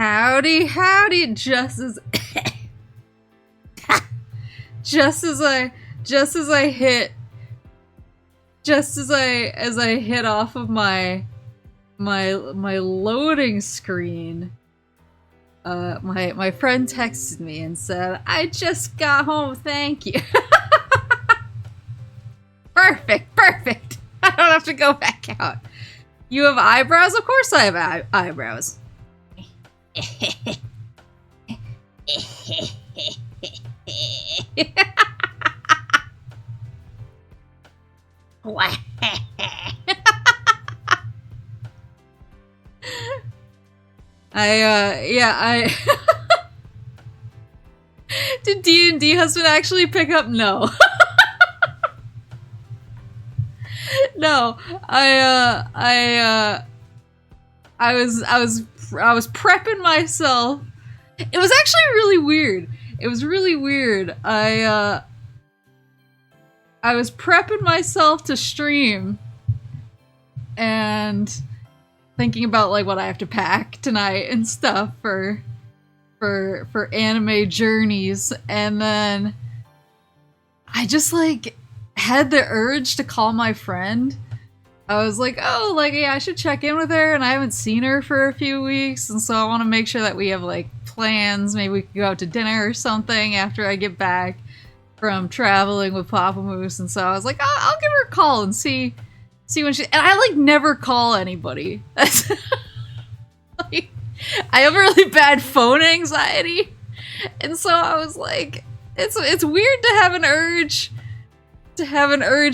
Howdy, howdy, just as I hit off of my loading screen, my friend texted me and said, "I just got home, thank you." Perfect. I don't have to go back out. You have eyebrows? Of course I have eyebrows. Did D&D husband actually pick up? No. No, I was prepping myself. It was actually really weird. It was really weird. I was prepping myself to stream and thinking about like what I have to pack tonight and stuff for anime journeys, and then I just like had the urge to call my friend. I was like, oh, like, yeah, I should check in with her, and I haven't seen her for a few weeks, and so I want to make sure that we have, like, plans. Maybe we could go out to dinner or something after I get back from traveling with Papa Moose, and so I was like, oh, I'll give her a call and see when she... And I, like, never call anybody. Like, I have really bad phone anxiety, and so I was like, it's weird to have an urge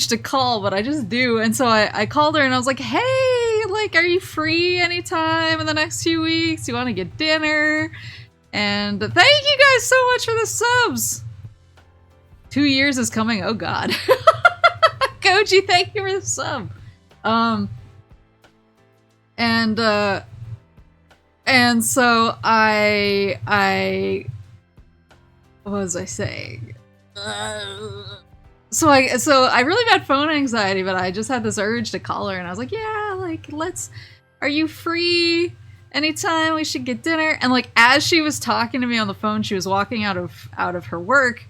to call, but I just do. And so I called her and I was like, hey, like, are you free anytime in the next few weeks? You want to get dinner? And thank you guys so much for the subs. 2 years is coming. Oh god. Koji, thank you for the sub. And so I what was I saying? So I really had phone anxiety, but I just had this urge to call her, and I was like, yeah, like, are you free anytime? We should get dinner. And like, as she was talking to me on the phone, she was walking out of her work,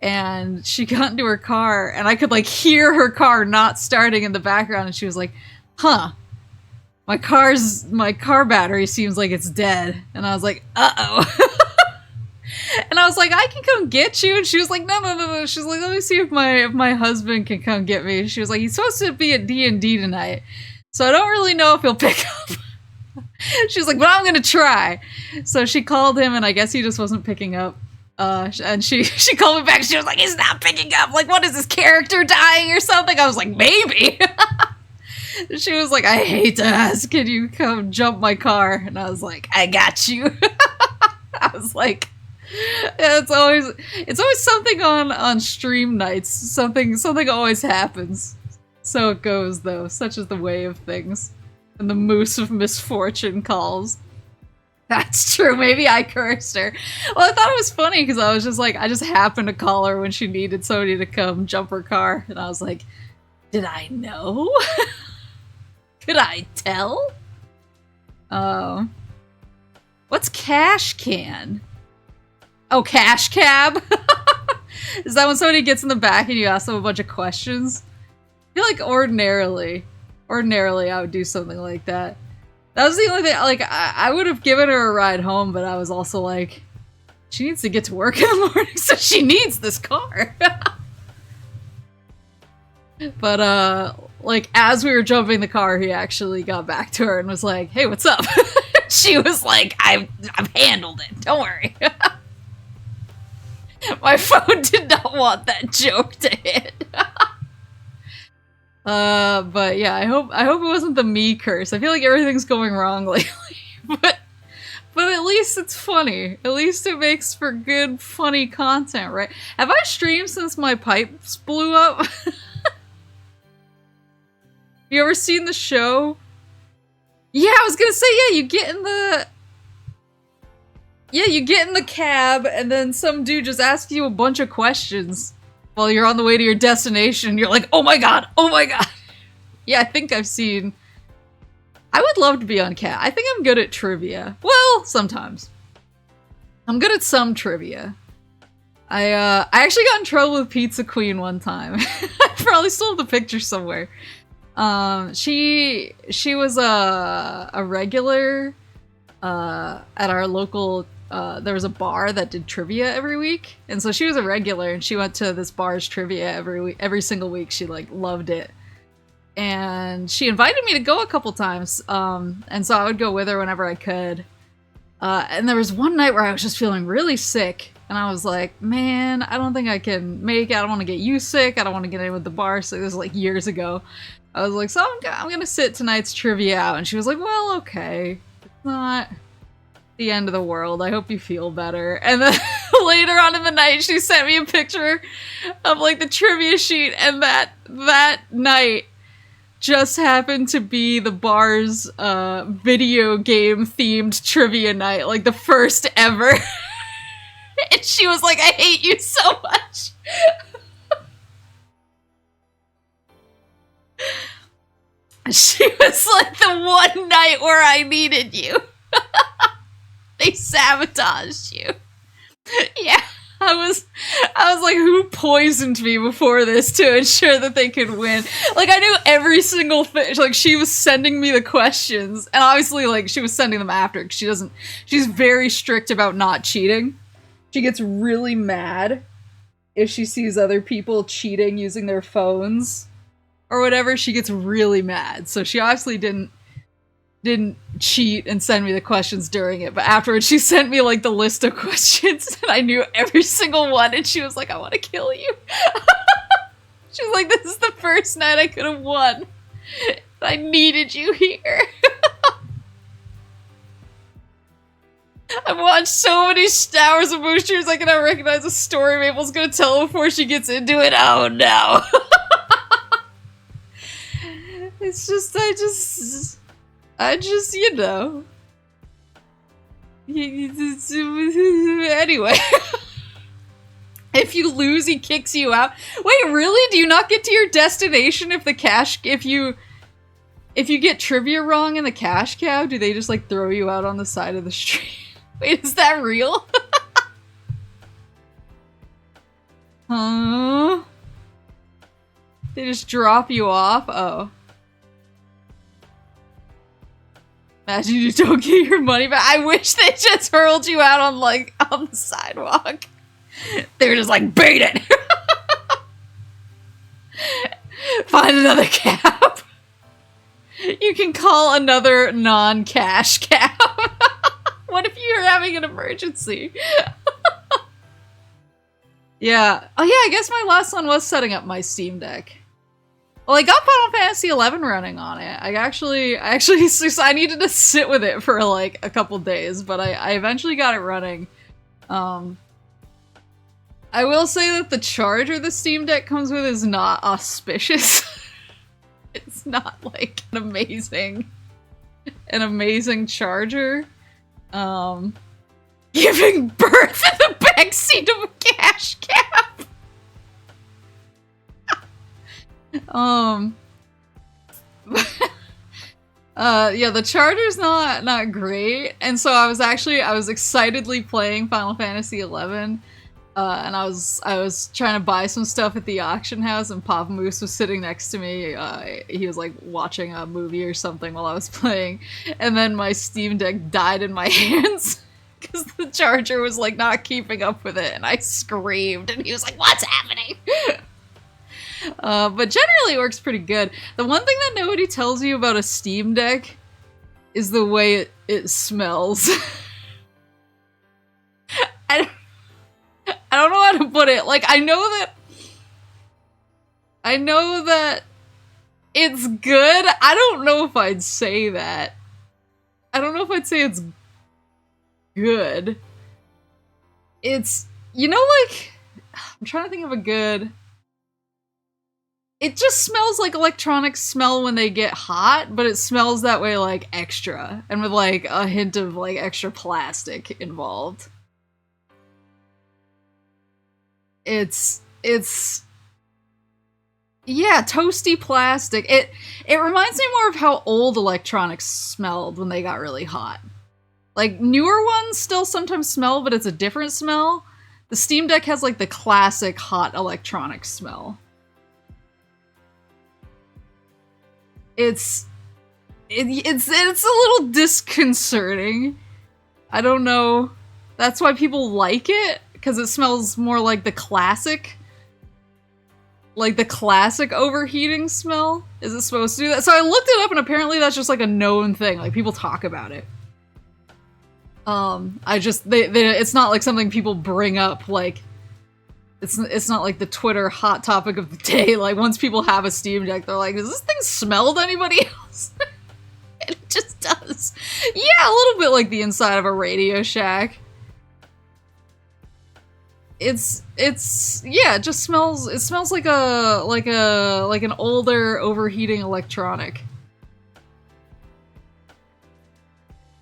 and she got into her car, and I could like hear her car not starting in the background, and she was like, huh, my car battery seems like it's dead. And I was like, uh-oh. And I was like, I can come get you. And she was like, no. She's like, let me see if my husband can come get me. She was like, he's supposed to be at D&D tonight, so I don't really know if he'll pick up. She was like, but I'm gonna try. So she called him, and I guess he just wasn't picking up. And she called me back. She was like, he's not picking up. Like, what is this character dying or something? I was like, maybe. She was like, I hate to ask, can you come jump my car? And I was like, I got you. I was like, yeah, it's always something on stream nights. Something always happens. So it goes, though. Such is the way of things. And the moose of misfortune calls. That's true. Maybe I cursed her. Well, I thought it was funny because I was just like, I just happened to call her when she needed somebody to come jump her car. And I was like, did I know? Could I tell? What's cash can? Oh, cash cab? Is that when somebody gets in the back and you ask them a bunch of questions? I feel like ordinarily I would do something like that. That was the only thing, like, I would have given her a ride home, but I was also like, she needs to get to work in the morning, so she needs this car. But, like, as we were jumping the car, he actually got back to her and was like, hey, what's up? She was like, I've handled it, don't worry. My phone did not want that joke to hit. But yeah, I hope it wasn't the me curse. I feel like everything's going wrong lately. But at least it's funny. At least it makes for good, funny content, right? Have I streamed since my pipes blew up? You ever seen the show? Yeah, I was gonna say, yeah, you get in the cab, and then some dude just asks you a bunch of questions while you're on the way to your destination. You're like, oh my god. Yeah, I think I've seen I would love to be on Cat. I think I'm good at trivia. Well, sometimes. I'm good at some trivia. I actually got in trouble with Pizza Queen one time. I probably still have the picture somewhere. She was a regular at our local. There was a bar that did trivia every week, and so she was a regular, and she went to this bar's trivia every single week. She like loved it, and she invited me to go a couple times. And so I would go with her whenever I could. And there was one night where I was just feeling really sick, and I was like, man, I don't think I can make it. I don't want to get you sick. I don't want to get in with the bar. So this was like years ago. I was like, so I'm gonna sit tonight's trivia out. And she was like, well, okay. It's not the end of the world. I hope you feel better. And then later on in the night, she sent me a picture of like the trivia sheet, and that night just happened to be the bar's video game themed trivia night, like the first ever. And she was like, I hate you so much. She was like, the one night where I needed you. They sabotaged you. Yeah. I was like, who poisoned me before this to ensure that they could win? Like, I knew every single thing. Like, she was sending me the questions, and obviously, like, she was sending them after, because she's very strict about not cheating. She gets really mad if she sees other people cheating using their phones or whatever. She gets really mad. So she obviously didn't cheat and send me the questions during it, but afterwards she sent me like the list of questions, and I knew every single one, and she was like, I want to kill you. She was like, this is the first night I could have won. I needed you here. I've watched so many hours of boosters I cannot recognize a story Maple's gonna tell before she gets into it. Oh no. It's just, I just, you know. Anyway. If you lose, he kicks you out. Wait, really? Do you not get to your destination if you get trivia wrong in the cash cow? Do they just, like, throw you out on the side of the street? Wait, is that real? Huh? They just drop you off? Oh. Imagine you don't get your money back. I wish they just hurled you out on the sidewalk. They were just like, bait it! Find another cab. You can call another non-cash cab. What if you're having an emergency? Yeah. Oh yeah, I guess my last one was setting up my Steam Deck. Well, I got Final Fantasy XI running on it. I needed to sit with it for like a couple days, but I eventually got it running. I will say that the charger the Steam Deck comes with is not auspicious. It's not like an amazing charger. Giving birth in the backseat of a cash cab. Yeah, the charger's not great, and so I was excitedly playing Final Fantasy XI, and I was trying to buy some stuff at the auction house, and Papa Moose was sitting next to me. He was like watching a movie or something while I was playing, and then my Steam Deck died in my hands because the charger was like not keeping up with it, and I screamed, and he was like, "What's happening?" But generally it works pretty good. The one thing that nobody tells you about a Steam Deck is the way it smells. I don't know how to put it. Like, I know that it's good. I don't know if I'd say that. I don't know if I'd say it's good. It's, you know, like, I'm trying to think of a good... It just smells like electronics smell when they get hot, but it smells that way, like, extra. And with, like, a hint of, like, extra plastic involved. It's Yeah, toasty plastic. It reminds me more of how old electronics smelled when they got really hot. Like, newer ones still sometimes smell, but it's a different smell. The Steam Deck has, like, the classic hot electronic smell. It's a little disconcerting. I don't know. That's why people like it, because it smells more like the classic overheating smell. Is it supposed to do that? So I looked it up, and apparently that's just like a known thing. Like, people talk about it. It's not like something people bring up, like, it's not like the Twitter hot topic of the day. Like, once people have a Steam Deck, they're like, does this thing smell to anybody else? It just does. Yeah, a little bit like the inside of a Radio Shack. Yeah, it just smells, it smells like an older overheating electronic.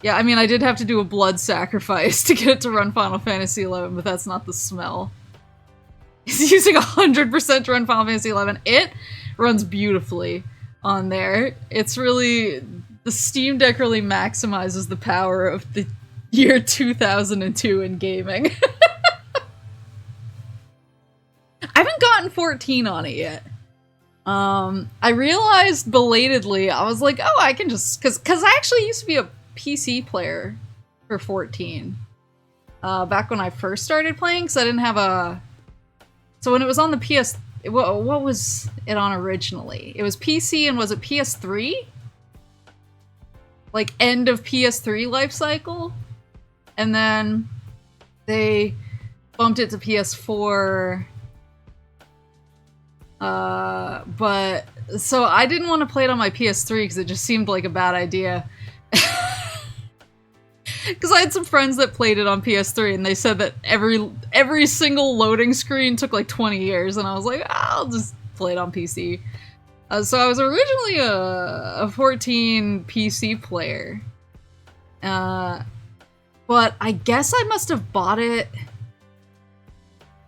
Yeah, I mean, I did have to do a blood sacrifice to get it to run Final Fantasy XI, but that's not the smell. It's using 100% to run Final Fantasy XI. It runs beautifully on there. It's really... The Steam Deck really maximizes the power of the year 2002 in gaming. I haven't gotten 14 on it yet. I realized belatedly, I was like, oh, I can just... Because I actually used to be a PC player for 14. Back when I first started playing, because I didn't have a... So when it was on the PS... What was it on originally? It was PC, and was it PS3? Like, end of PS3 life cycle? And then they bumped it to PS4... but... So I didn't want to play it on my PS3 because it just seemed like a bad idea. Because I had some friends that played it on PS3 and they said that every single loading screen took like 20 years, and I was like, I'll just play it on PC. So I was originally a 14 PC player. But I guess I must have bought it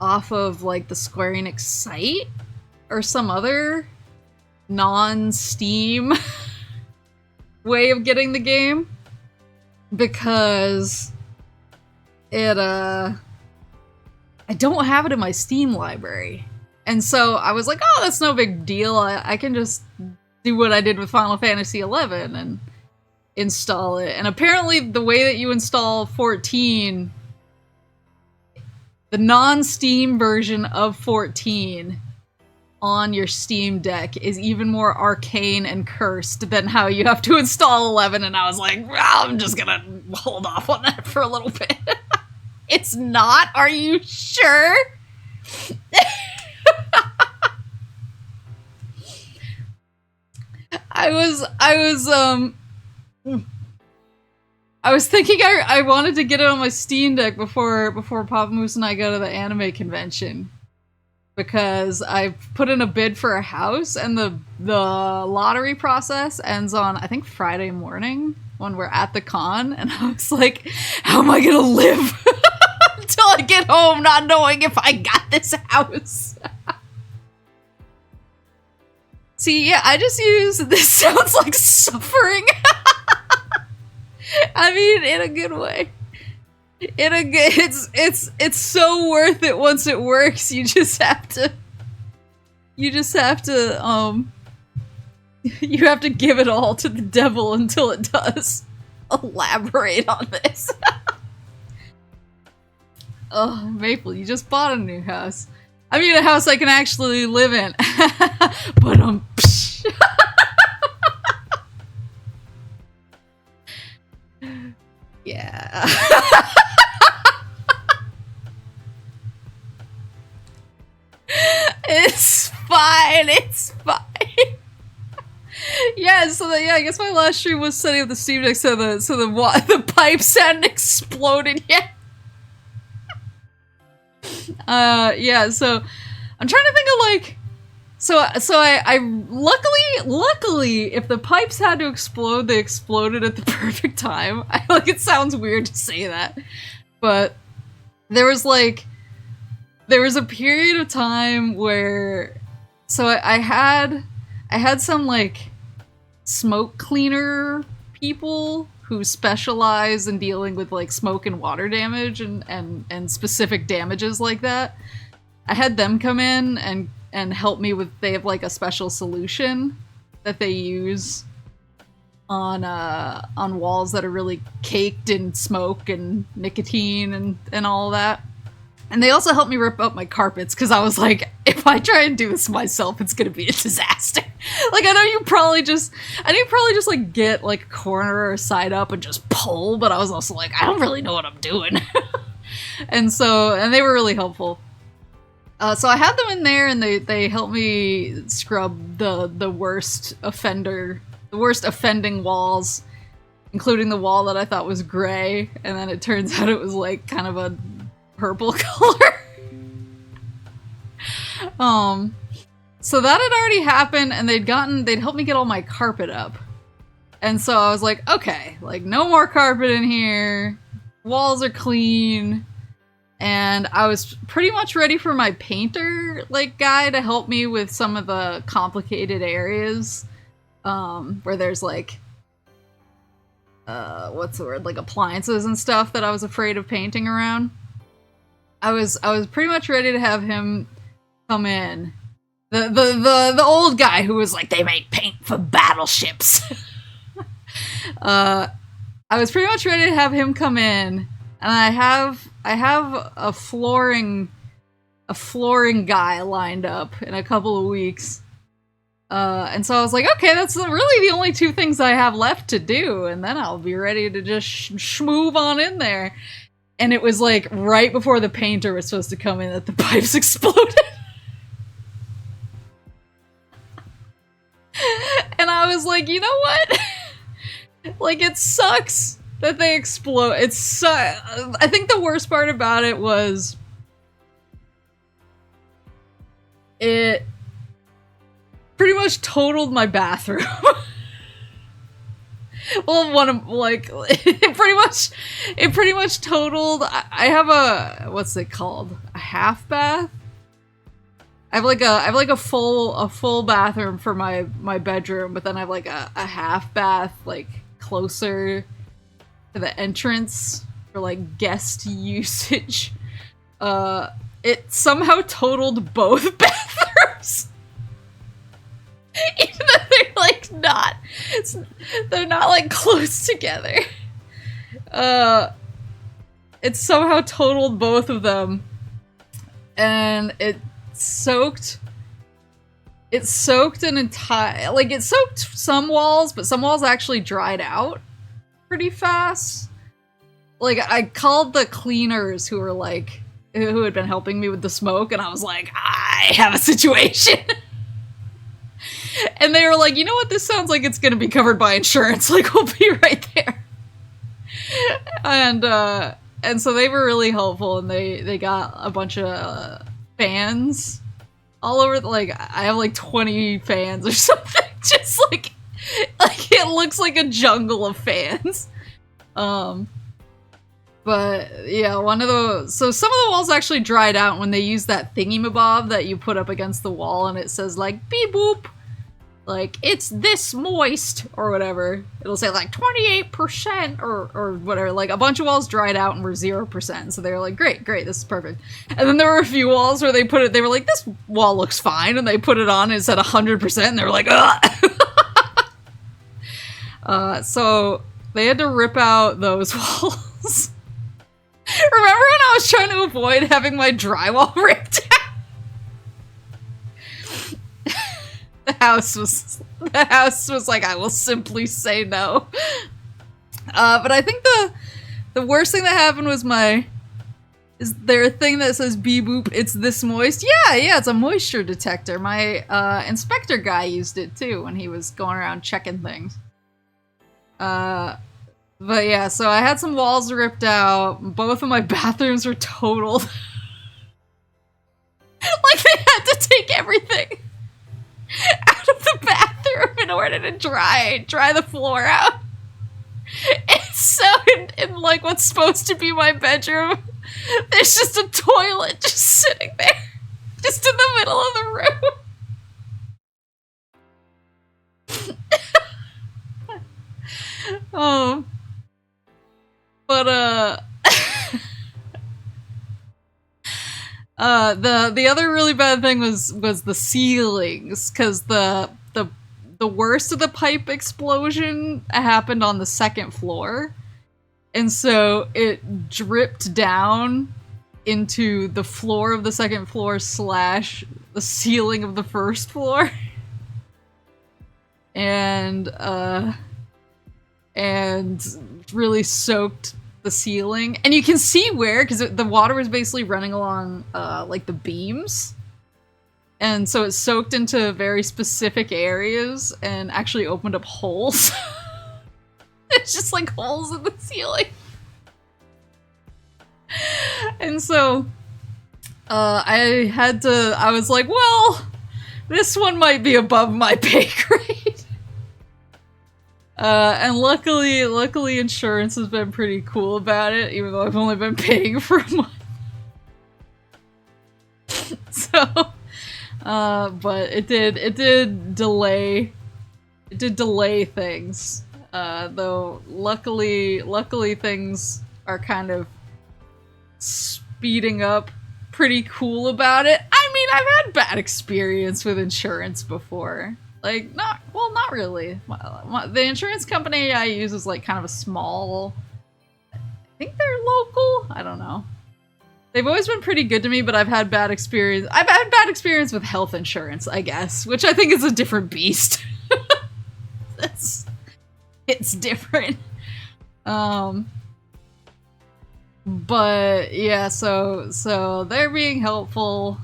off of like the Square Enix site or some other non-Steam way of getting the game. Because I don't have it in my Steam library. And so I was like, oh, that's no big deal. I can just do what I did with Final Fantasy XI and install it. And apparently the way that you install 14, the non-Steam version of 14 on your Steam Deck is even more arcane and cursed than how you have to install 11, and I was like, well, I'm just gonna hold off on that for a little bit. It's not? Are you sure? I was thinking I wanted to get it on my Steam Deck before Papa Moose and I go to the anime convention. Because I put in a bid for a house, and the lottery process ends on, I think, Friday morning when we're at the con, and I was like, how am I gonna live until I get home not knowing if I got this house? See, yeah, I just use, this sounds like suffering. I mean, in a good way. It's so worth it once it works. You just have to you have to give it all to the devil until it does. Elaborate on this. Oh, Maple, you just bought a new house. I mean, a house I can actually live in. But yeah. It's fine. It's fine. Yeah. So I guess my last stream was setting up the Steam Deck so the pipes hadn't exploded yet. Yeah. So I'm trying to think of like. So I luckily, if the pipes had to explode, they exploded at the perfect time. Like, it sounds weird to say that, but there was a period of time where So I had some like smoke cleaner people who specialize in dealing with like smoke and water damage and specific damages like that. I had them come in and help me with, they have like a special solution that they use on walls that are really caked in smoke and nicotine and all that. And they also helped me rip up my carpets, because I was like, if I try and do this myself, it's gonna be a disaster. Like, I know you probably just like get like a corner or a side up and just pull, but I was also like, I don't really know what I'm doing. And they were really helpful. So I had them in there, and they helped me scrub the worst offending walls, including the wall that I thought was gray, and then it turns out it was like kind of a purple color. So that had already happened, and they'd helped me get all my carpet up. And so I was like, okay, like no more carpet in here, walls are clean, and I was pretty much ready for my painter like guy to help me with some of the complicated areas, where there's like what's the word, like appliances and stuff that I was afraid of painting around. I was pretty much ready to have him come in. The old guy who was like, they make paint for battleships. I was pretty much ready to have him come in, and I have a flooring guy lined up in a couple of weeks. And so I was like, okay, that's really the only two things I have left to do, and then I'll be ready to just schmoove on in there. And it was like right before the painter was supposed to come in that the pipes exploded. And I was like, you know what? Like, it sucks that they explode. I think the worst part about it was it pretty much totaled my bathroom. Well, it pretty much totaled. I have a, what's it called? A half bath? I have like a full bathroom for my bedroom, but then I have like a half bath like closer to the entrance for like guest usage. It somehow totaled both bathrooms. Even though they're like they're not like close together. It somehow totaled both of them, and it soaked an entire, like, it soaked some walls, but some walls actually dried out pretty fast. Like, I called the cleaners who had been helping me with the smoke, and I was like, I have a situation. And they were like, you know what, this sounds like it's gonna be covered by insurance, like, we'll be right there. And so they were really helpful, and they got a bunch of fans all over, like, I have like 20 fans or something, just like it looks like a jungle of fans. But yeah, so some of the walls actually dried out when they used that thingy-mabob that you put up against the wall, and it says like, beep boop, like, it's this moist, or whatever. It'll say like 28% or whatever. Like, a bunch of walls dried out and were 0%, so they were like, great, this is perfect. And then there were a few walls where they were like, this wall looks fine, and they put it on and it said 100%, and they were like, ugh! So they had to rip out those walls. Remember when I was trying to avoid having my drywall ripped out? The house was like, I will simply say no. But I think the worst thing that happened was is there a thing that says beep boop, it's this moist? Yeah, it's a moisture detector. My inspector guy used it too when he was going around checking things. But yeah, so I had some walls ripped out. Both of my bathrooms were totaled. Like, they had to take everything out of the bathroom in order to dry the floor out. And so in like what's supposed to be my bedroom, there's just a toilet just sitting there, just in the middle of the room. Oh, but the other really bad thing was the ceilings, because the worst of the pipe explosion happened on the second floor, and so it dripped down into the floor of the second floor / the ceiling of the first floor. And really soaked the ceiling. And you can see where, because the water was basically running along like the beams. And so it soaked into very specific areas and actually opened up holes. It's just like holes in the ceiling. And so I was like, well, this one might be above my pay grade. And luckily insurance has been pretty cool about it, even though I've only been paying for a month. So, but it did delay things. Though luckily things are kind of speeding up pretty cool about it. I mean, I've had bad experience with insurance before. Like, not really. The insurance company I use is like kind of a small, I think they're local? I don't know. They've always been pretty good to me, but I've had bad experience. I've had bad experience with health insurance, I guess, which I think is a different beast. It's different. But yeah, so they're being helpful,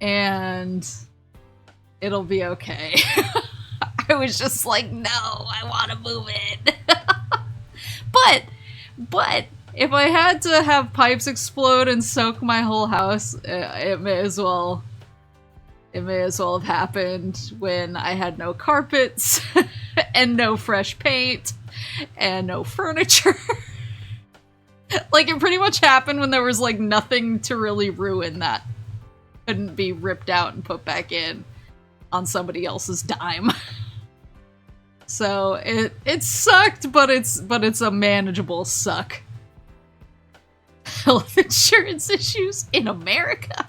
and it'll be okay. I was just like, no, I want to move it. But if I had to have pipes explode and soak my whole house, it may as well have happened when I had no carpets and no fresh paint and no furniture. Like, it pretty much happened when there was like nothing to really ruin that couldn't be ripped out and put back in on somebody else's dime. So it sucked, but it's a manageable suck. Health insurance issues in America?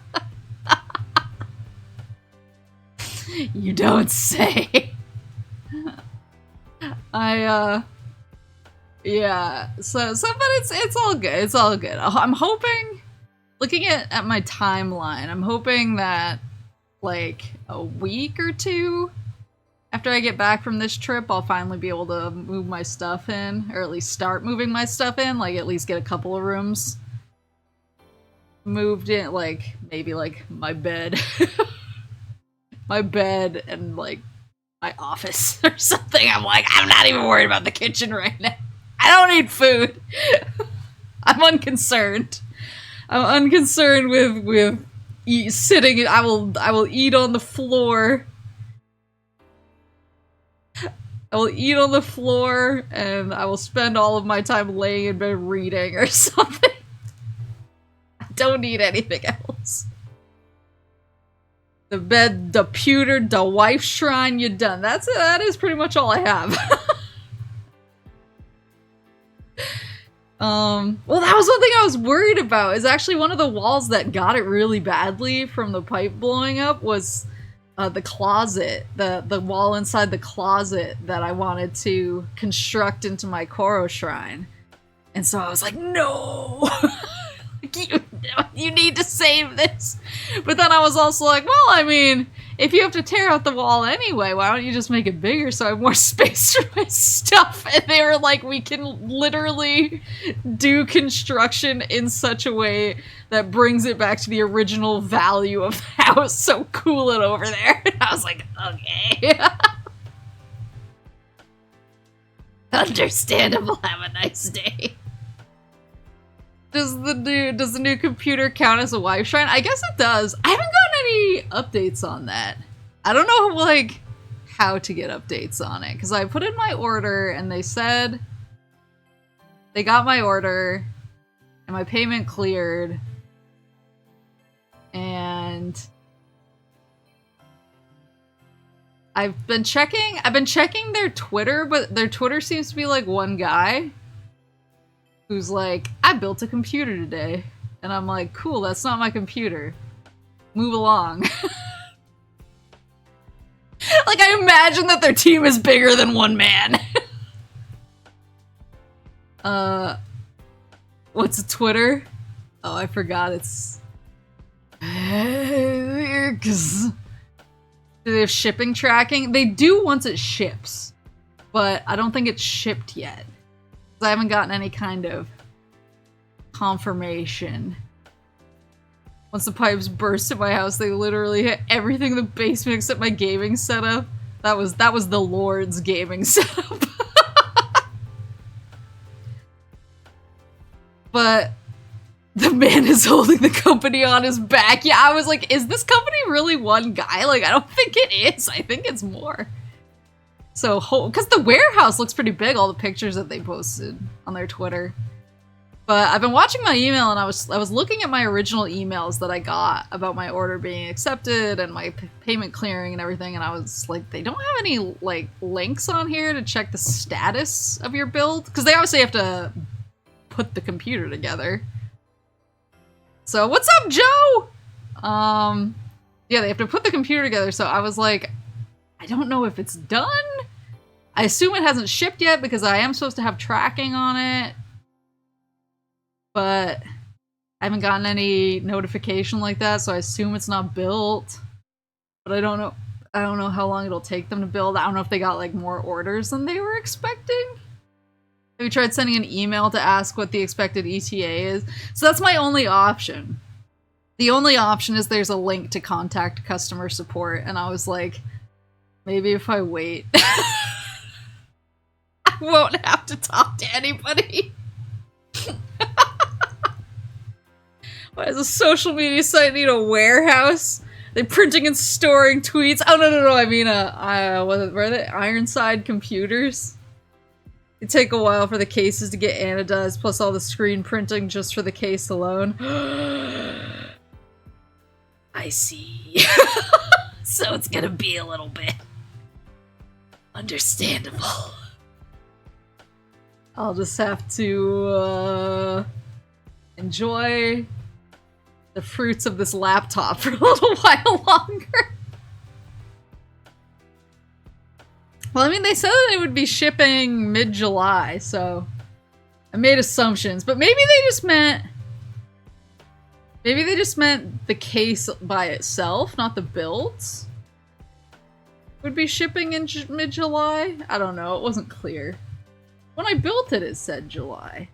You don't say. Yeah, so but it's all good. It's all good. I'm hoping, looking at my timeline, I'm hoping that like a week or two after I get back from this trip, I'll finally be able to move my stuff in, or at least start moving my stuff in, like at least get a couple of rooms moved in, like maybe like my bed. My bed and like my office or something. I'm like, I'm not even worried about the kitchen right now. I don't need food. I'm unconcerned. I'm unconcerned with sitting. I will eat on the floor. I will eat on the floor, and I will spend all of my time laying in bed reading or something. I don't need anything else. The bed, the pewter, the wife shrine, you're done. That is pretty much all I have. Well, that was one thing I was worried about, is actually one of the walls that got it really badly from the pipe blowing up was the closet, the wall inside the closet that I wanted to construct into my Koro shrine. And so I was like, no! You need to save this. But then I was also like, well, I mean, if you have to tear out the wall anyway, why don't you just make it bigger so I have more space for my stuff? And they were like, we can literally do construction in such a way that brings it back to the original value of the house, so cool it over there. And I was like, okay. Understandable, have a nice day. Does the new computer count as a wife shrine? I guess it does. I haven't gotten any updates on that. I don't know, like, how to get updates on it, because I put in my order and they said they got my order and my payment cleared, and I've been checking their Twitter, but their Twitter seems to be like one guy who's like, I built a computer today. And I'm like, cool, that's not my computer. Move along. Like, I imagine that their team is bigger than one man. What's a Twitter? Oh, I forgot, it's... Do they have shipping tracking? They do once it ships, but I don't think it's shipped yet. I haven't gotten any kind of confirmation. Once the pipes burst at my house, they literally hit everything in the basement except my gaming setup. That was the Lord's gaming setup. But the man is holding the company on his back. Yeah, I was like, is this company really one guy? Like, I don't think it is. I think it's more. So, because the warehouse looks pretty big, all the pictures that they posted on their Twitter. But I've been watching my email, and I was looking at my original emails that I got about my order being accepted and my payment clearing and everything, and I was like, they don't have any, like, links on here to check the status of your build? Because they obviously have to put the computer together. So, what's up, Joe? Yeah, they have to put the computer together, so I was like, I don't know if it's done. I assume it hasn't shipped yet because I am supposed to have tracking on it. But I haven't gotten any notification like that, so I assume it's not built. But I don't know. I don't know how long it'll take them to build. I don't know if they got like more orders than they were expecting. Have you tried sending an email to ask what the expected ETA is? So that's my only option. The only option is there's a link to contact customer support, and I was like, maybe if I wait, I won't have to talk to anybody. Why does a social media site need a warehouse? They're printing and storing tweets. Oh, no, I mean, what are they? Ironside computers? It take a while for the cases to get anodized, plus all the screen printing just for the case alone. I see. So it's gonna be a little bit understandable. I'll just have to, enjoy the fruits of this laptop for a little while longer. Well, I mean, they said that they would be shipping mid-July, so I made assumptions, but maybe they just meant the case by itself, not the builds. Would be shipping in mid-July? I don't know, it wasn't clear. When I built it, it said July.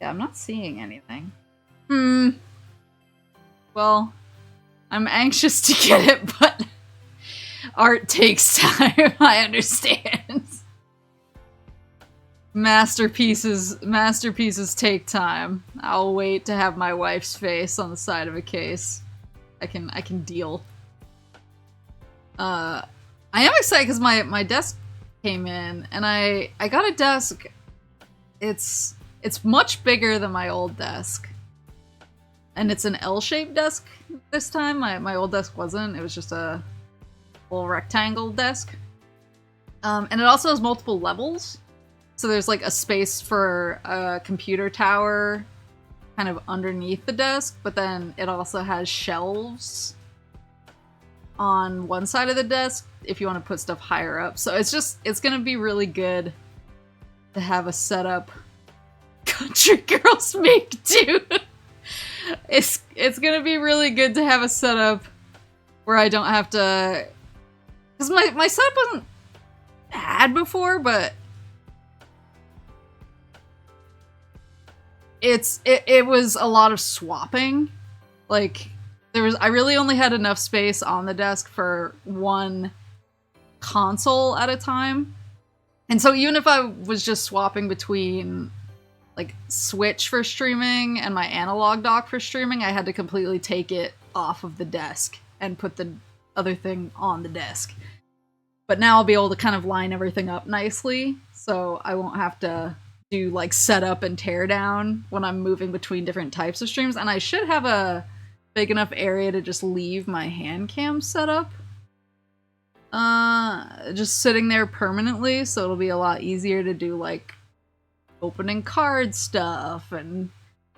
Yeah, I'm not seeing anything. Well, I'm anxious to get it, but art takes time, I understand. Masterpieces take time. I'll wait to have my wife's face on the side of a case. I can deal. I am excited because my desk came in, and I got a desk. It's much bigger than my old desk. And it's an L-shaped desk this time. My old desk wasn't. It was just a little rectangle desk. And it also has multiple levels. So there's like a space for a computer tower kind of underneath the desk, but then it also has shelves on one side of the desk if you want to put stuff higher up. So it's gonna be really good to have a setup. Country girls make do. It's gonna be really good to have a setup where I don't have to, because my setup wasn't bad before, but it was a lot of swapping. Like, I really only had enough space on the desk for one console at a time. And so even if I was just swapping between like Switch for streaming and my analog dock for streaming, I had to completely take it off of the desk and put the other thing on the desk. But now I'll be able to kind of line everything up nicely, so I won't have to do like setup and tear down when I'm moving between different types of streams. And I should have a big enough area to just leave my hand cam set up. Just sitting there permanently, so it'll be a lot easier to do like opening card stuff and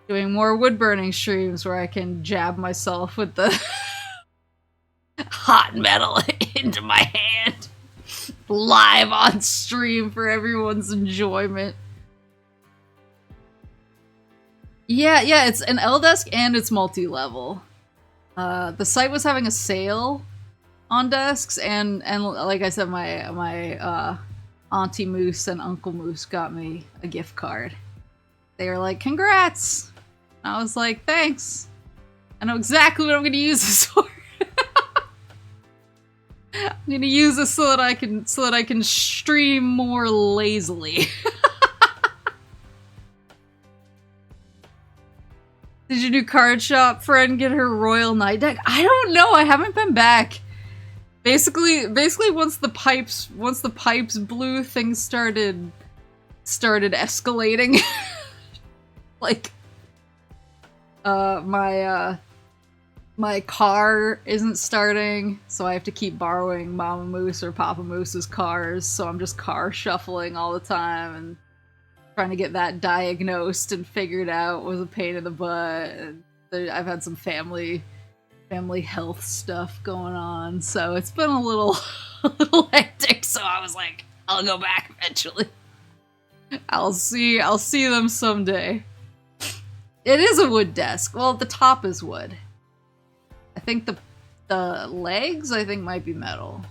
doing more wood burning streams where I can jab myself with the hot metal into my hand live on stream for everyone's enjoyment. Yeah, it's an L-desk and it's multi-level. The site was having a sale on desks, and like I said, my Auntie Moose and Uncle Moose got me a gift card. They were like, "Congrats!" I was like, "Thanks. I know exactly what I'm gonna use this for." I'm gonna use this so that I can stream more lazily. Did your new card shop friend get her Royal Knight deck? I don't know. I haven't been back. Basically, once the pipes blew, things started escalating. Like, my car isn't starting, so I have to keep borrowing Mama Moose or Papa Moose's cars, so I'm just car shuffling all the time, and trying to get that diagnosed and figured out was a pain in the butt. And I've had some family health stuff going on, so it's been a little hectic, so I was like, I'll go back eventually. I'll see them someday. It is a wood desk. Well, the top is wood. I think the legs, I think, might be metal.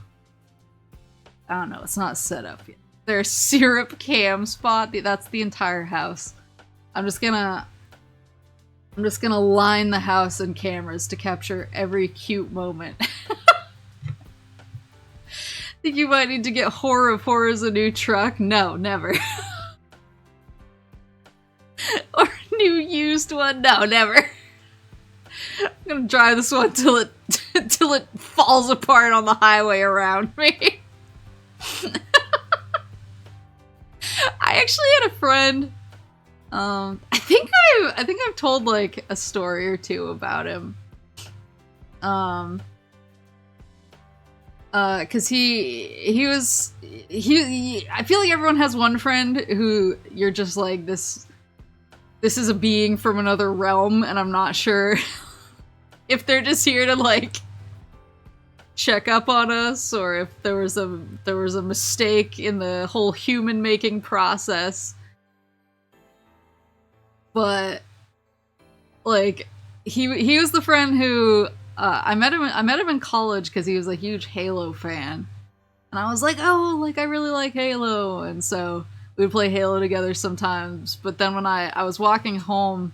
I don't know, it's not set up yet. There's syrup cam spot. That's the entire house. I'm just gonna line the house in cameras to capture every cute moment. Think you might need to get Horror of Horrors a new truck? No, never. Or a new used one? No, never. I'm gonna drive this one till it falls apart on the highway around me. I actually had a friend. I think I've told like a story or two about him. Cause he I feel like everyone has one friend who you're just like, this is a being from another realm, and I'm not sure if they're just here to like check up on us, or if there was a mistake in the whole human making process. But like he was the friend who I met him in college because he was a huge Halo fan, and I was like, oh, like I really like Halo, and so we'd play Halo together sometimes. But then when I was walking home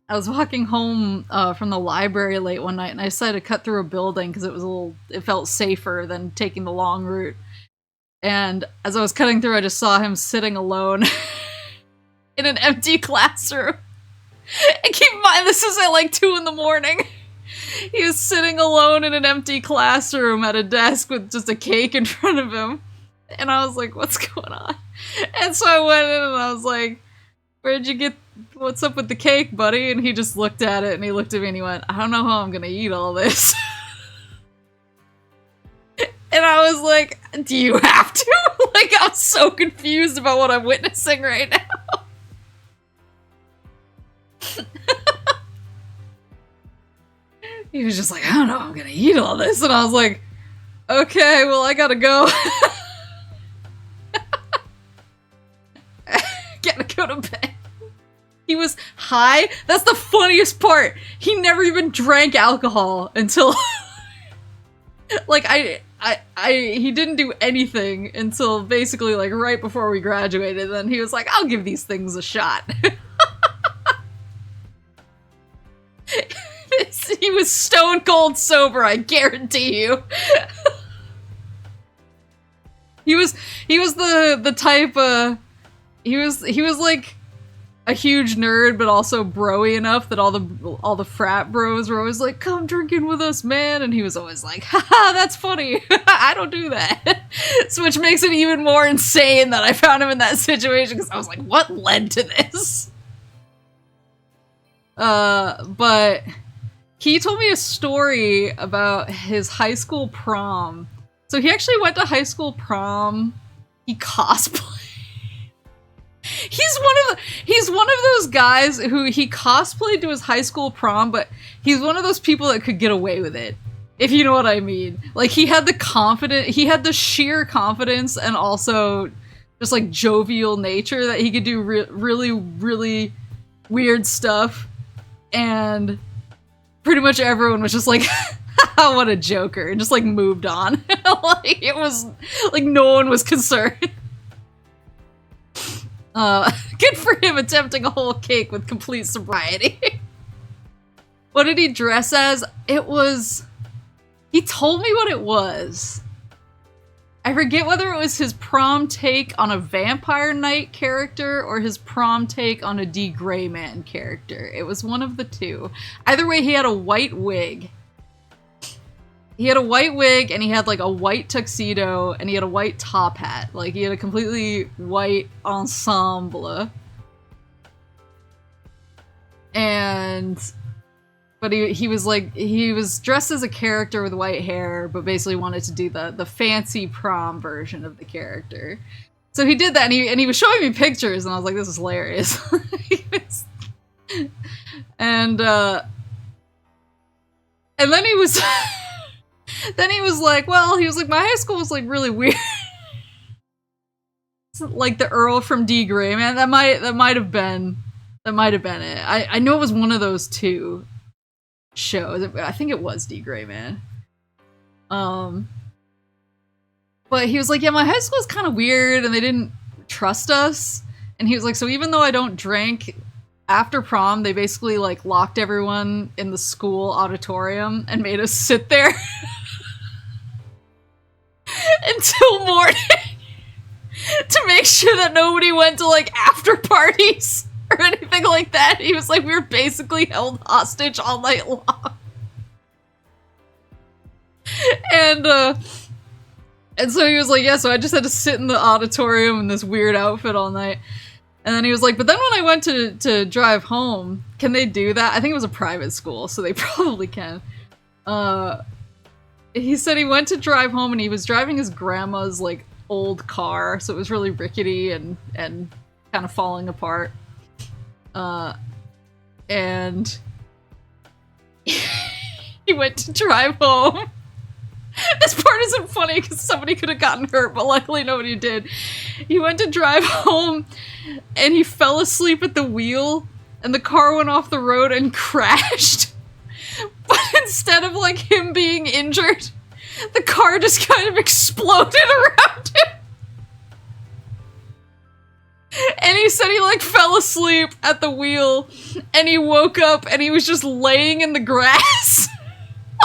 from the library late one night, and I decided to cut through a building because it felt safer than taking the long route. And as I was cutting through, I just saw him sitting alone in an empty classroom. And keep in mind, this is at like 2 a.m. He was sitting alone in an empty classroom at a desk with just a cake in front of him. And I was like, what's going on? And so I went in and I was like, what's up with the cake, buddy? And he just looked at it, and he looked at me and he went, I don't know how I'm gonna eat all this. And I was like, do you have to? Like, I'm so confused about what I'm witnessing right now. He was just like, I don't know how I'm gonna eat all this. And I was like, okay, well, I gotta go. Gotta go to bed. He was high. That's the funniest part. He never even drank alcohol until like he didn't do anything until basically like right before we graduated. Then he was like, I'll give these things a shot. He was stone cold sober, I guarantee you. He was the type he was like a huge nerd, but also bro-y enough that all the frat bros were always like, "Come drinking with us, man," and he was always like, "Haha, that's funny. I don't do that." So, which makes it even more insane that I found him in that situation, because I was like, what led to this? But he told me a story about his high school prom. So he actually went to high school prom. He cosplayed. He's one of those guys who he cosplayed to his high school prom, but he's one of those people that could get away with it, if you know what I mean. Like, he had the sheer confidence and also just like jovial nature that he could do really, really weird stuff, and pretty much everyone was just like, what a joker, and just like moved on. Like, it was like no one was concerned. Good for him attempting a whole cake with complete sobriety. What did he dress as? He told me what it was. I forget whether it was his prom take on a Vampire Knight character or his prom take on a D. Gray Man character. It was one of the two. Either way, he had a white wig. He had a white wig, and he had like a white tuxedo, and he had a white top hat. Like, he had a completely white ensemble. But he was dressed as a character with white hair, but basically wanted to do the fancy prom version of the character. So he did that, and he was showing me pictures, and I was like, this is hilarious. And then he was then he was like, well, he was like, my high school was like really weird. Like the Earl from D. Gray Man. That might have been it. I know it was one of those two shows. I think it was D. Gray Man. But he was like, yeah, my high school is kind of weird, and they didn't trust us. And he was like, so even though I don't drink, after prom, they basically like locked everyone in the school auditorium and made us sit there until morning to make sure that nobody went to like after parties or anything like that. He was like, we were basically held hostage all night long. And so he was like, yeah, so I just had to sit in the auditorium in this weird outfit all night. And then he was like, but then when I went to drive home, can they do that? I think it was a private school, so they probably can. He said he went to drive home, and he was driving his grandma's like old car, so it was really rickety and kind of falling apart. And he went to drive home. This part isn't funny because somebody could have gotten hurt, but luckily nobody did. He went to drive home, and he fell asleep at the wheel, and the car went off the road and crashed. But instead of like him being injured, the car just kind of exploded around him. And he said he like fell asleep at the wheel, and he woke up and he was just laying in the grass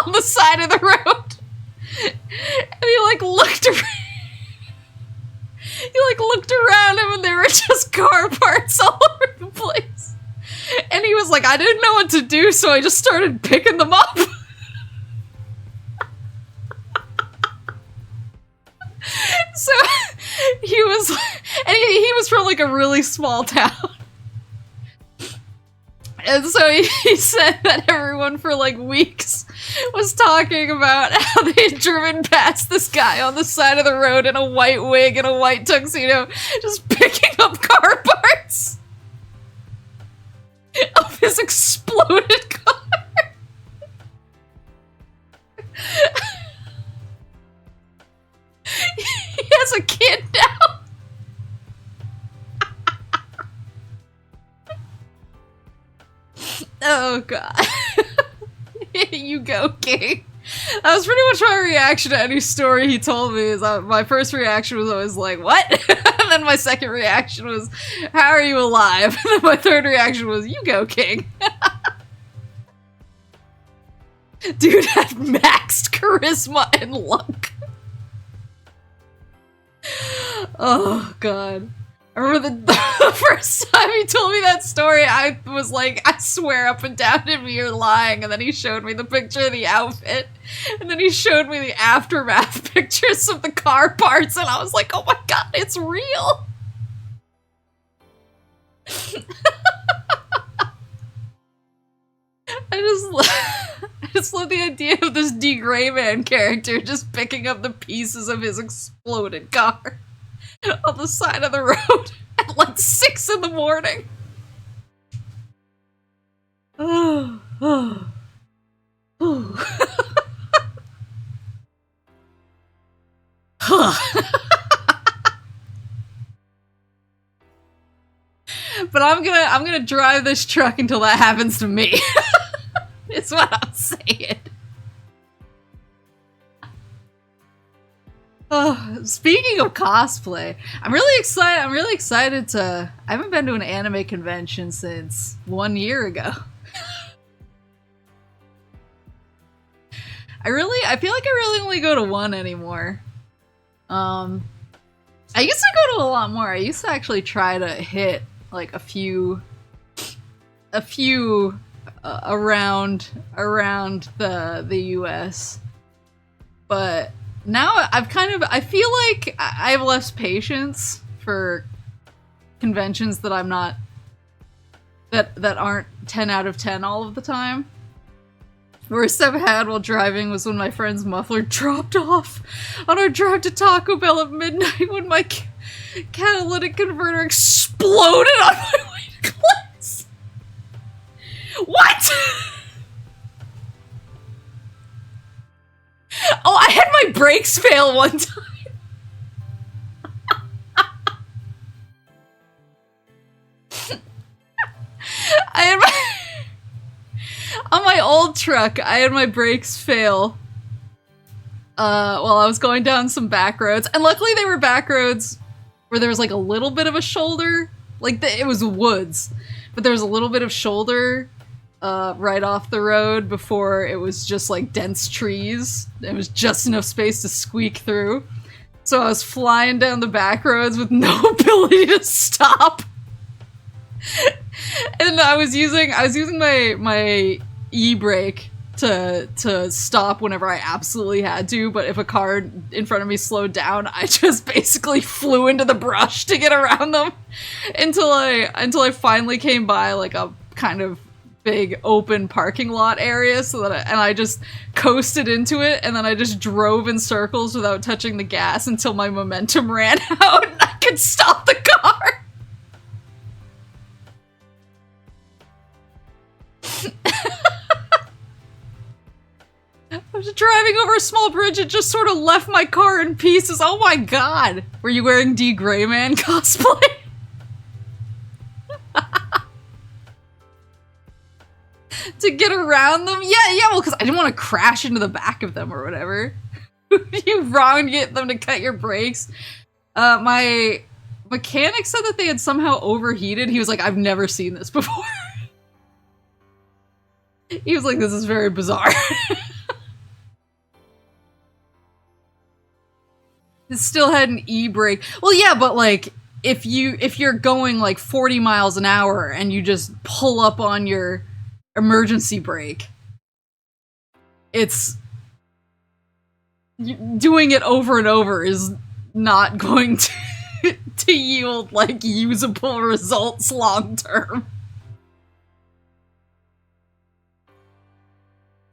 on the side of the road. And he like looked around. He like looked around him, and there were just car parts all over the place. And he was like, I didn't know what to do, so I just started picking them up. So he was, and he was from like a really small town. And so he said that everyone for like weeks was talking about how they had driven past this guy on the side of the road in a white wig and a white tuxedo, just picking up car parts of his exploded car. He has a kid now. Oh god. You go, King. That was pretty much my reaction to any story he told me. My first reaction was always like, what? And then my second reaction was, how are you alive? And then my third reaction was, you go, King. Dude had maxed charisma and luck. Oh god. I remember the first time he told me that story, I was like, I swear up and down to me you're lying. And then he showed me the picture of the outfit. And then he showed me the aftermath pictures of the car parts. And I was like, oh my god, it's real. I just love the idea of this D. Gray Man character just picking up the pieces of his exploded car on the side of the road at like 6 in the morning. But I'm gonna drive this truck until that happens to me. It's what I'm saying. Oh, speaking of cosplay, I'm really excited to... I haven't been to an anime convention since 1 year ago. I feel like I really only go to one anymore. I used to go to a lot more. I used to actually try to hit like a few around the US, but now I feel like I have less patience for conventions that I'm not that aren't 10 out of 10 all of the time. Worst I've had while driving was when my friend's muffler dropped off on our drive to Taco Bell at midnight when my catalytic converter exploded on my way to class. What? Oh, I had my brakes fail one time. On my old truck, I had my brakes fail while I was going down some back roads. And luckily they were back roads where there was like a little bit of a shoulder. Like, it was woods, but there was a little bit of shoulder right off the road before it was just like dense trees. It was just enough space to squeak through. So I was flying down the back roads with no ability to stop. And I was using my e-brake to stop whenever I absolutely had to, but if a car in front of me slowed down, I just basically flew into the brush to get around them until I finally came by like a kind of big open parking lot area, so that I just coasted into it, and then I just drove in circles without touching the gas until my momentum ran out and I could stop the car. I was driving over a small bridge and just sort of left my car in pieces. Oh my god! Were you wearing D. Gray Man cosplay? To get around them? Yeah, well, because I didn't want to crash into the back of them or whatever. You wrong to get them to cut your brakes. My mechanic said that they had somehow overheated. He was like, I've never seen this before. He was like, this is very bizarre. It still had an e-brake. Well, yeah, but like, if you're going like 40 miles an hour and you just pull up on your emergency brake, it's doing it over and over is not going to yield like usable results long term.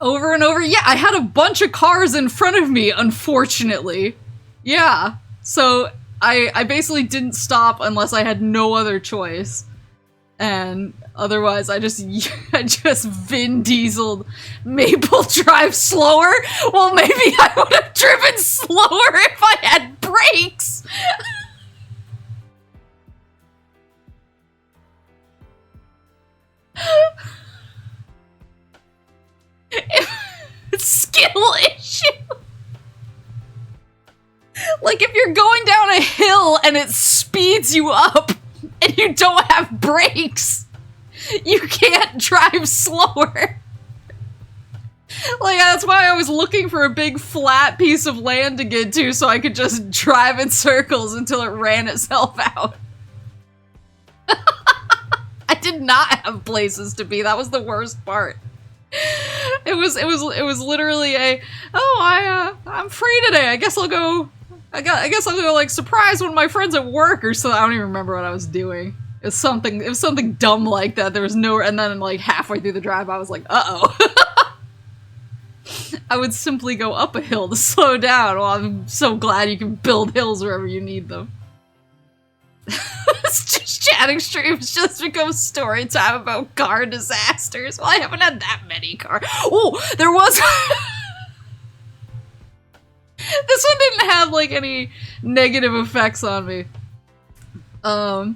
Over and over. Yeah, I had a bunch of cars in front of me, unfortunately. Yeah, so I basically didn't stop unless I had no other choice. And otherwise I just Vin Diesel'd Maple drive slower. Well, maybe I would have driven slower if I had brakes. It's skill issue. Like, if you're going down a hill and it speeds you up and you don't have brakes, you can't drive slower. Like, that's why I was looking for a big flat piece of land to get to so I could just drive in circles until it ran itself out. did not have places to be. That was the worst part. It was literally a, I'm free today. I guess I'll go like surprise one of my friends at work or so. I don't even remember what I was doing. It was something dumb like that. There was no, and then like halfway through the drive, I was like, uh-oh. I would simply go up a hill to slow down. Well, I'm so glad you can build hills wherever you need them. It's just chatting streams just become story time about car disasters. Well, I haven't had that many car. Oh, there was. This one didn't have like any negative effects on me. But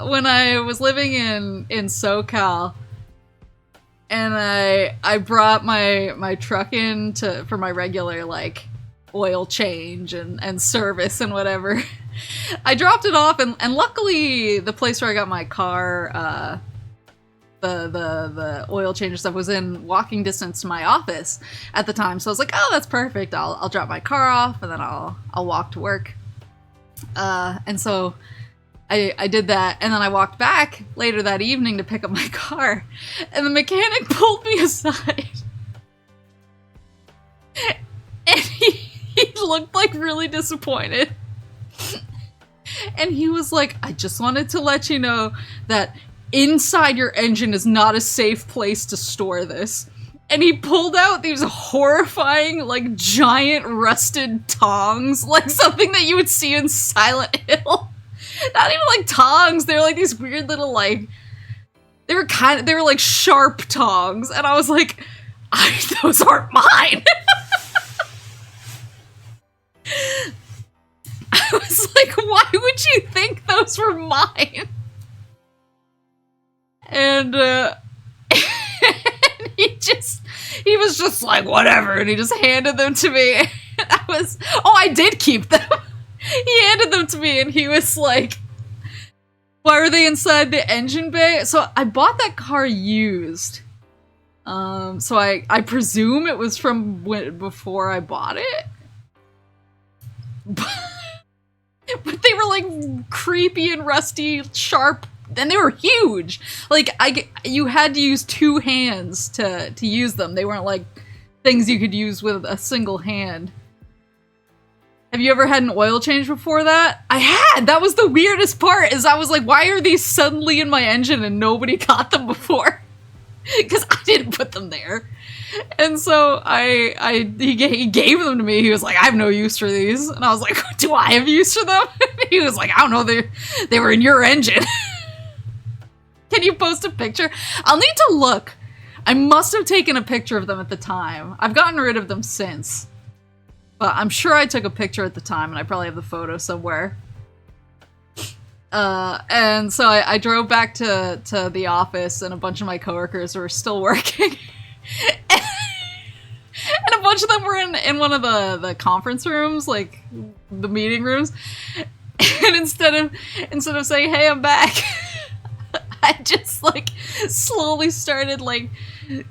when I was living in SoCal, and I brought my truck in for my regular like oil change and service and whatever. I dropped it off and luckily the place where I got my car, the oil change and stuff was in walking distance to my office at the time. So I was like, oh, that's perfect. I'll drop my car off and then I'll walk to work. And so I did that, and then I walked back later that evening to pick up my car, and the mechanic pulled me aside. And he looked like really disappointed. And he was like, I just wanted to let you know that inside your engine is not a safe place to store this. And he pulled out these horrifying, like, giant rusted tongs, like something that you would see in Silent Hill. Not even like tongs, they were like these weird little like, they were like sharp tongs, and I was like, those aren't mine. I was like, why would you think those were mine? And he was just like, whatever, and he just handed them to me. And I did keep them. He handed them to me and he was like, why were they inside the engine bay? So I bought that car used. So I presume it was from before I bought it. But they were like creepy and rusty, sharp, and they were huge. Like you had to use two hands to use them. They weren't like things you could use with a single hand. Have you ever had an oil change before that? I had! That was the weirdest part, is I was like, why are these suddenly in my engine and nobody got them before? Because I didn't put them there. And so he gave them to me. He was like, I have no use for these. And I was like, do I have use for them? He was like, I don't know, they were in your engine. Can you post a picture? I'll need to look. I must have taken a picture of them at the time. I've gotten rid of them since. But I'm sure I took a picture at the time, and I probably have the photo somewhere. And so I drove back to the office, and a bunch of my coworkers were still working. And a bunch of them were in one of the conference rooms, like the meeting rooms. And instead of saying, hey, I'm back, I just like slowly started like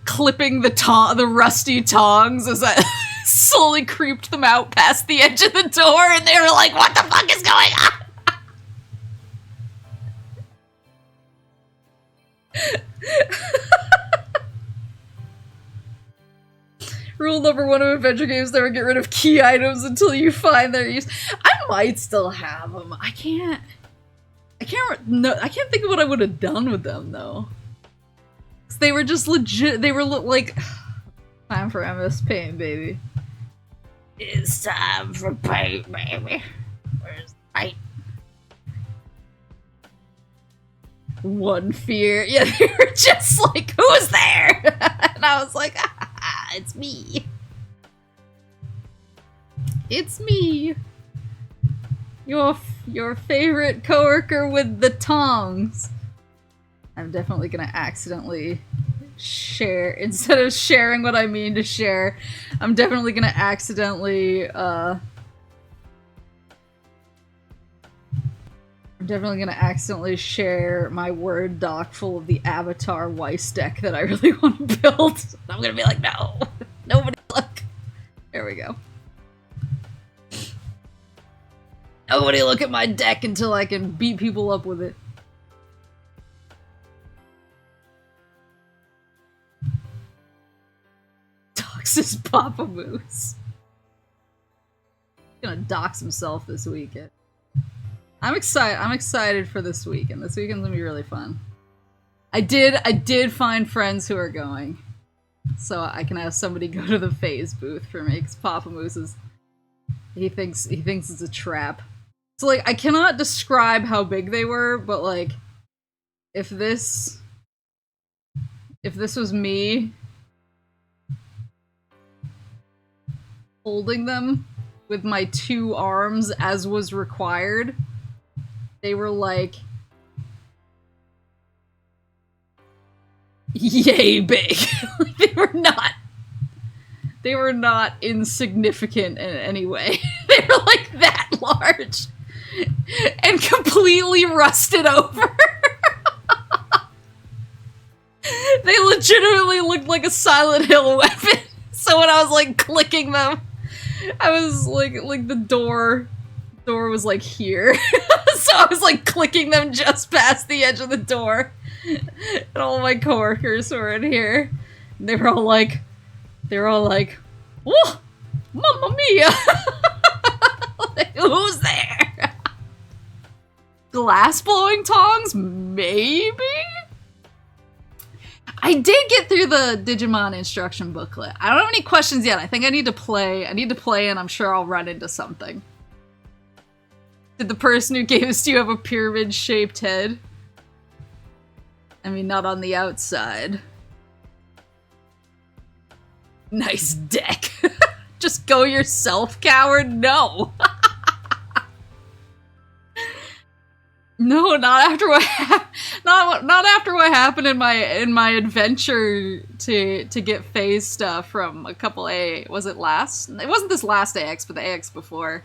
clipping the rusty tongs as I slowly creeped them out past the edge of the door, and they were like, what the fuck is going on? Rule number 1 of adventure games: never get rid of key items until you find their use. I might still have them. I can't think of what I would have done with them though. 'Cause they were just legit. They were like, time for MS Paint, baby. It's time for paint, baby. Where's the paint? One fear. Yeah, they were just like, who's there? And I was like, it's me. It's me. Your favorite coworker with the tongs. I'm definitely gonna accidentally share, instead of sharing what I mean to share, I'm definitely gonna accidentally share my Word doc full of the Avatar Weiss deck that I really want to build. I'm gonna be like, no, nobody look. There we go. Nobody look at my deck until I can beat people up with it. Doxes Papa Moose. He's gonna dox himself this weekend. I'm excited for this weekend. This weekend's gonna be really fun. I did find friends who are going. So I can have somebody go to the phase booth for me, because Papa Moose is... He thinks it's a trap. So, like, I cannot describe how big they were, but, like, if this was me holding them with my 2 arms as was required, they were, like, yay big. Like, they were not insignificant in any way. They were, like, that large. And completely rusted over. They legitimately looked like a Silent Hill weapon. So when I was, like, clicking them, I was, like the door was, like, here. So I was, like, clicking them just past the edge of the door. And all my coworkers were in here. And they were all like, whoa, mamma mia. Like, who's there? Glass blowing tongs? Maybe? I did get through the Digimon instruction booklet. I don't have any questions yet. I think I need to play. And I'm sure I'll run into something. Did the person who gave this to you have a pyramid-shaped head? I mean, not on the outside. Nice deck. Just go yourself, coward? No. No, not after what not after what happened in my adventure to get phase stuff from a couple was it last? It wasn't this last AX, but the AX before.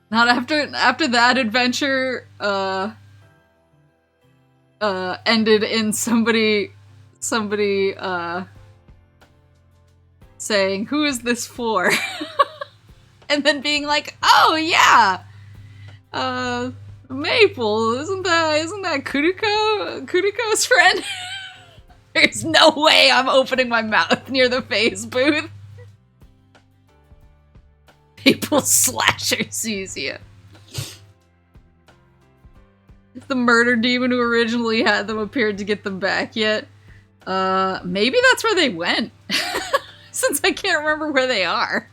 Not after that adventure ended in somebody saying, "Who is this for?" And then being like, "Oh yeah, Maple, isn't that Kuriko's friend?" There's no way I'm opening my mouth near the phase booth. Maple slasher sees you. If the murder demon who originally had them appeared to get them back yet, maybe that's where they went. Since I can't remember where they are.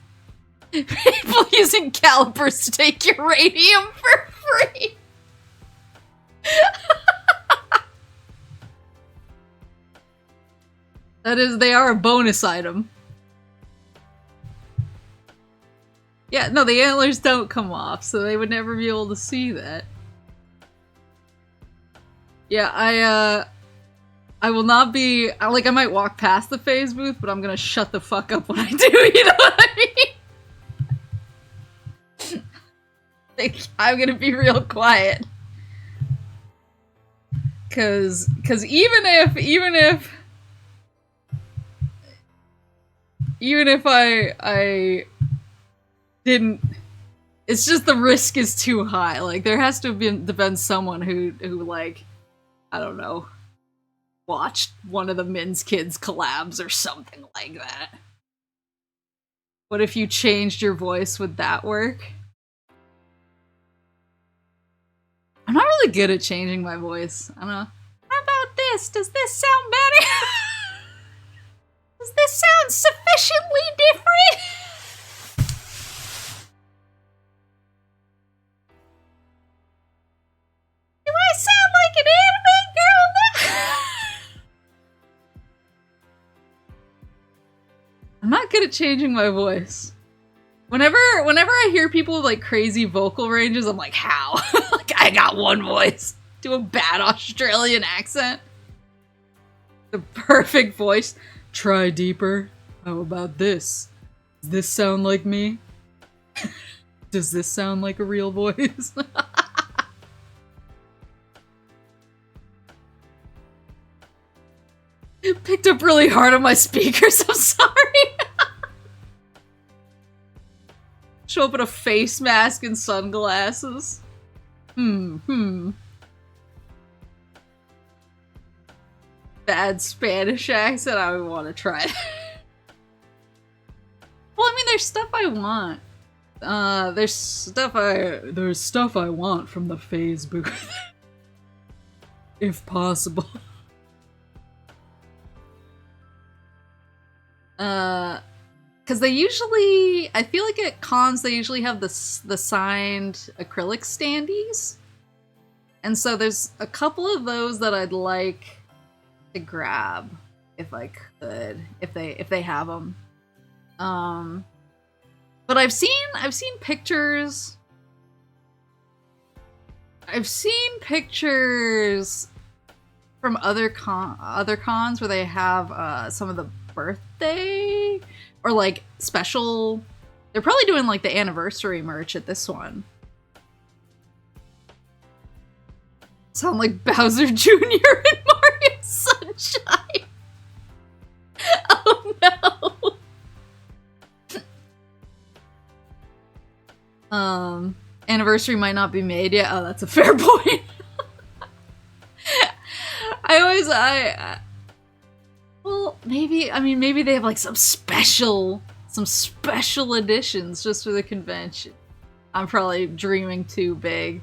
People using calipers to take your radium for free. That is, they are a bonus item. Yeah, no, the antlers don't come off, so they would never be able to see that. Yeah, I will not be, like, I might walk past the phase booth, but I'm gonna shut the fuck up when I do, you know what I mean? Like, I'm gonna be real quiet. Cause even if I didn't, it's just the risk is too high. Like, there has to have been someone who like, I don't know, watched one of the Min's Kids collabs or something like that. What if you changed your voice? Would that work? I'm not really good at changing my voice. I don't know. How about this? Does this sound better? Does this sound sufficiently different? Do I sound like an anime girl now? I'm not good at changing my voice. Whenever I hear people with, like, crazy vocal ranges, I'm like, how? Like, I got one voice. Do a bad Australian accent. The perfect voice. Try deeper. How about this? Does this sound like me? Does this sound like a real voice? It picked up really hard on my speakers, I'm sorry. Show up in a face mask and sunglasses. Bad Spanish accent, I would want to try it. Well, I mean, there's stuff I want. There's stuff I want from the phase booth. If possible. Because they usually, I feel like at cons they usually have the signed acrylic standees. And so there's a couple of those that I'd like to grab if I could, if they have them. But I've seen pictures. I've seen pictures from other cons where they have some of the birthday or like special. They're probably doing like the anniversary merch at this one. Sound like Bowser Jr. and Mario Sunshine. Oh no. Anniversary might not be made yet. Oh, that's a fair point. Well, maybe they have like some special editions just for the convention. I'm probably dreaming too big.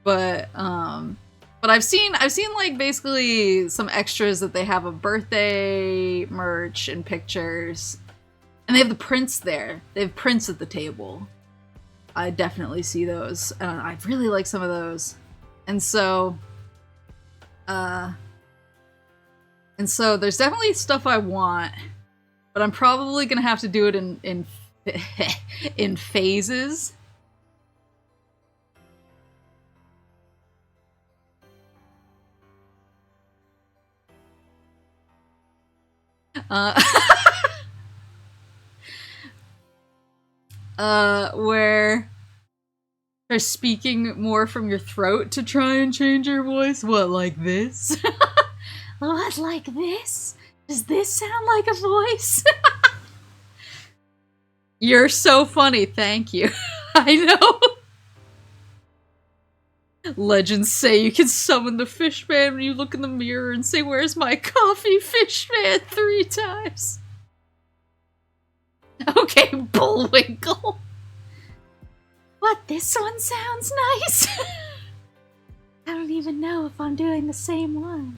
But I've seen like basically some extras that they have of birthday merch and pictures. And they have the prints there. They have prints at the table. I definitely see those. I really like some of those. And so there's definitely stuff I want, but I'm probably gonna have to do it in in phases. Where they're speaking more from your throat to try and change your voice. What, like this? What, like this? Does this sound like a voice? You're so funny, thank you. I know. Legends say you can summon the Fishman when you look in the mirror and say, "Where's my coffee, Fishman?" 3 times. Okay, Bullwinkle. What, this one sounds nice? I don't even know if I'm doing the same one.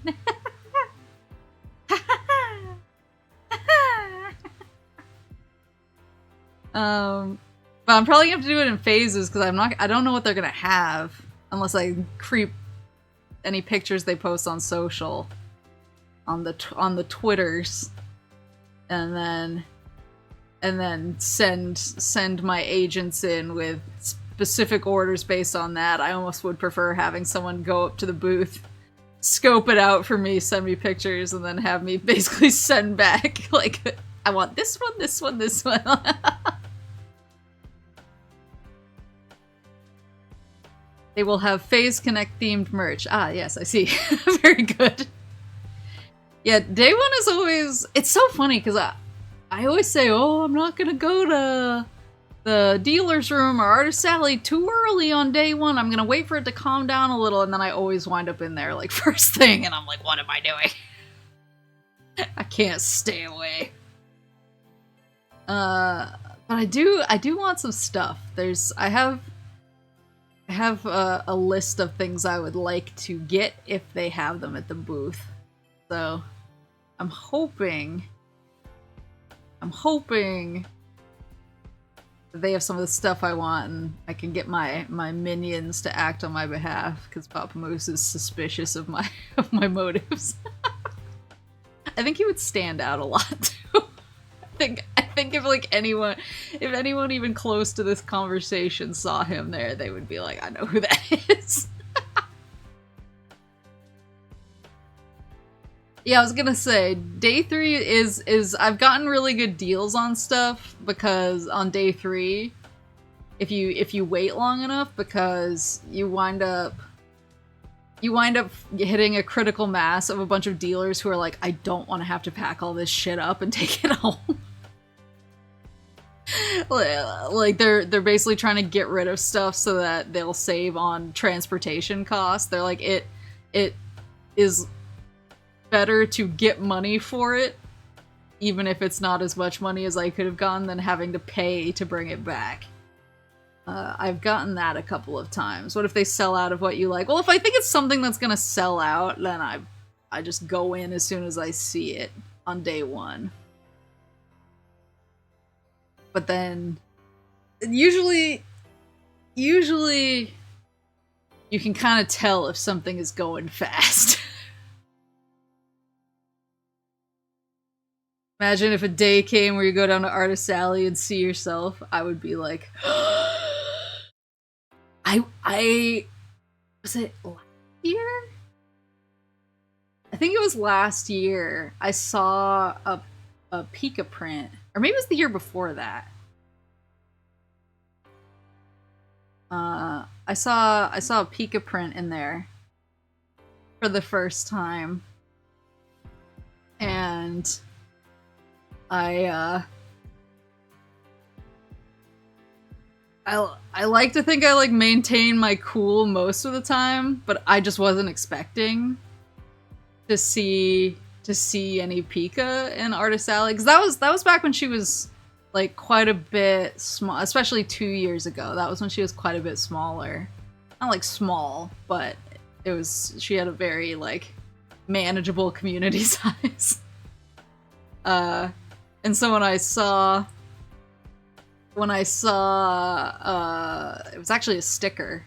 But I'm probably gonna have to do it in phases because I don't know what they're gonna have unless I creep any pictures they post on social, on the Twitters, and then send my agents in with specific orders based on that. I almost would prefer having someone go up to the booth, scope it out for me, send me pictures, and then have me basically send back, like, I want this one, this one, this one. They will have Phase Connect themed merch. Ah, yes, I see. Very good. Yeah, day one is always... It's so funny, because I always say, oh, I'm not gonna go to the dealer's room or Artist Alley too early on day one. I'm gonna wait for it to calm down a little, and then I always wind up in there, like, first thing, and I'm like, what am I doing? I can't stay away. But I do want some stuff. I have a list of things I would like to get if they have them at the booth. So, I'm hoping that they have some of the stuff I want and I can get my minions to act on my behalf, because Papa Moose is suspicious of my motives. I think he would stand out a lot too. I think if like anyone even close to this conversation saw him there, they would be like, I know who that is. Yeah, I was gonna say, day 3 is I've gotten really good deals on stuff, because on day 3, if you wait long enough, because you wind up hitting a critical mass of a bunch of dealers who are like, I don't want to have to pack all this shit up and take it home. Like they're basically trying to get rid of stuff so that they'll save on transportation costs. They're like, it is better to get money for it, even if it's not as much money as I could have gotten, than having to pay to bring it back. I've gotten that a couple of times. What if they sell out of what you like? Well, if I think it's something that's gonna sell out, then I just go in as soon as I see it on day one. But then, usually you can kind of tell if something is going fast. Imagine if a day came where you go down to Artist Alley and see yourself. I would be like, was it last year? I think it was last year. I saw a Pika print, or maybe it was the year before that. I saw a Pika print in there for the first time, and I like to think I like maintain my cool most of the time, but I just wasn't expecting to see any Pika in Artist Alley, because that was back when she was like quite a bit small, especially 2 years ago. That was when she was quite a bit smaller. Not like small, but she had a very like manageable community size. And so when I saw it was actually a sticker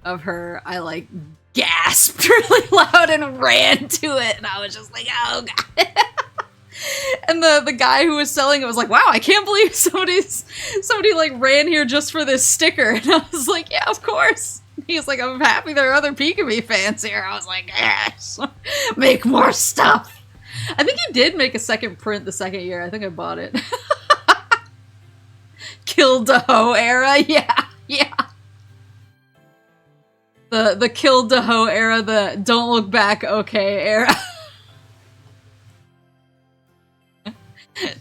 of her, I like gasped really loud and ran to it, and I was just like, oh god. And the guy who was selling it was like, wow, I can't believe somebody like ran here just for this sticker. And I was like, yeah, of course. He was like, I'm happy there are other Pika fans here. I was like, yes, make more stuff. I think he did make a second print the second year. I think I bought it. Kill Daho era, yeah. The Kill Daho era, the don't look back okay era.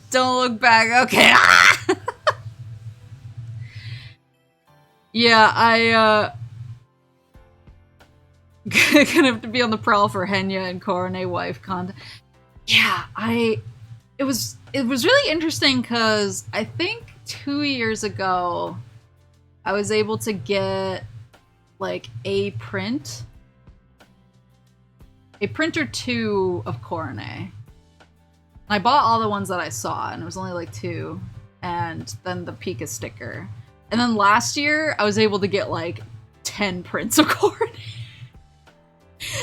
Don't look back, okay. Yeah, I gonna have to be on the prowl for Henya and Korone wife content. Yeah, it was really interesting because I think 2 years ago I was able to get like a print or two of Korone. I bought all the ones that I saw, and it was only like 2, and then the Pika sticker. And then last year, I was able to get like 10 prints of Korone.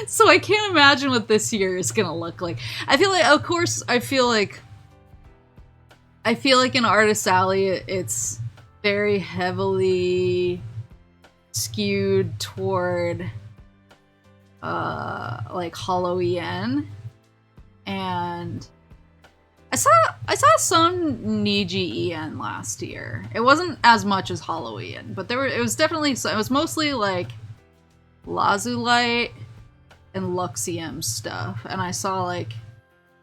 So I can't imagine what this year is gonna look like. I feel like, of course, I feel like in Artist Alley, it's very heavily skewed toward like Halloween, and I saw some Niji En last year. It wasn't as much as Halloween, but it was mostly like Lazulite and Luxium stuff, and I saw like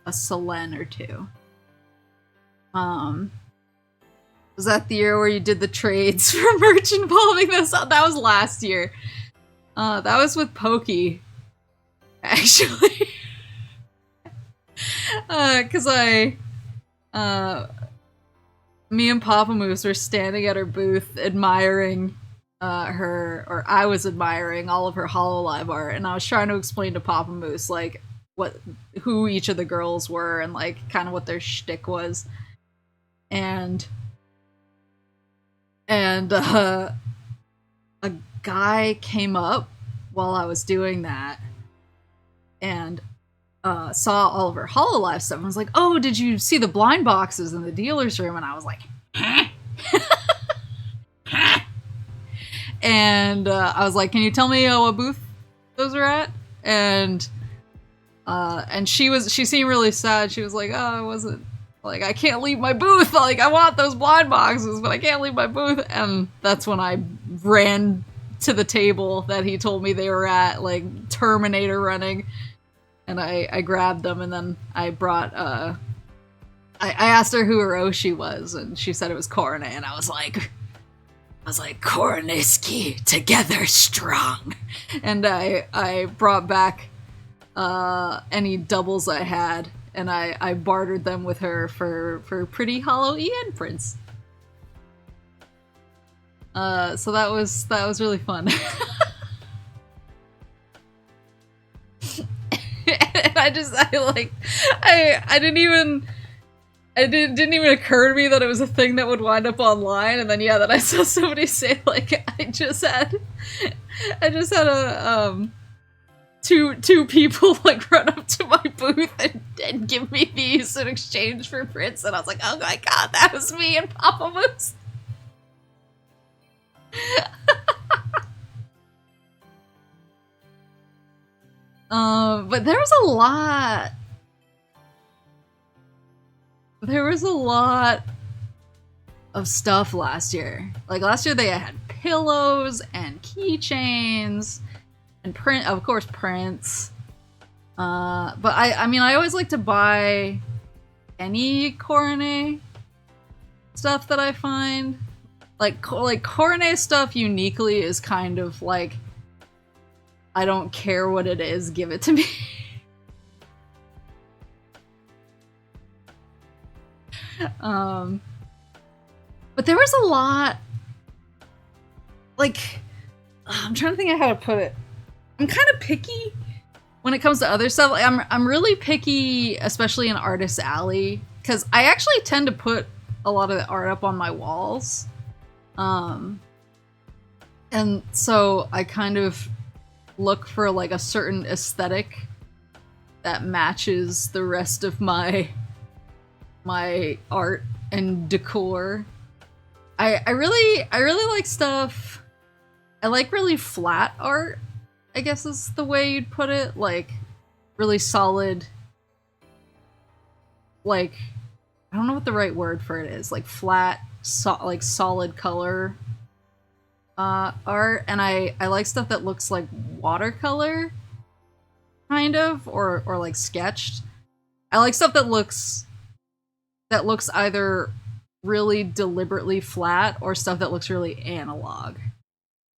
a Selen or 2. Was that the year where you did the trades for merch involving this? That was last year. That was with Pokey, actually. Cause me and Papa Moose were standing at her booth admiring I was admiring all of her Hololive art, and I was trying to explain to Papa Moose like who each of the girls were and like kind of what their shtick was, and a guy came up while I was doing that and saw all of her Hololive stuff and was like, oh, did you see the blind boxes in the dealer's room? And I was like, huh? And I was like, can you tell me what booth those are at? And she seemed really sad. She was like, oh, I wasn't, like, I can't leave my booth. Like, I want those blind boxes, but I can't leave my booth. And that's when I ran to the table that he told me they were at, like Terminator running. And I grabbed them, and then I brought I asked her who Hiroshi was, and she said it was Korone, and I was like, Koroneski, together strong. And I brought back any doubles I had, and I bartered them with her for pretty hollow EN prints. So that was really fun. And it didn't even occur to me that it was a thing that would wind up online. And then yeah, then I saw somebody say like I just had a two people like run up to my booth and give me these in exchange for prints, and I was like, oh my god, that was me and Papa Moose. But there was a lot of stuff last year. Like last year they had pillows and keychains and of course prints. But I mean I always like to buy any Korone stuff that I find. Like Korone stuff uniquely is kind of like, I don't care what it is, give it to me. But there was a lot, like, I'm trying to think of how to put it. I'm kind of picky when it comes to other stuff. Like, I'm really picky, especially in Artist Alley, because I actually tend to put a lot of the art up on my walls. And so I kind of look for like a certain aesthetic that matches the rest of my art and decor. I really like stuff. I like really flat art, I guess is the way you'd put it. Like really solid, like, I don't know what the right word for it is. Like flat, like solid color art. And I like stuff that looks like watercolor, kind of, or like sketched. I like stuff that looks either really deliberately flat or stuff that looks really analog,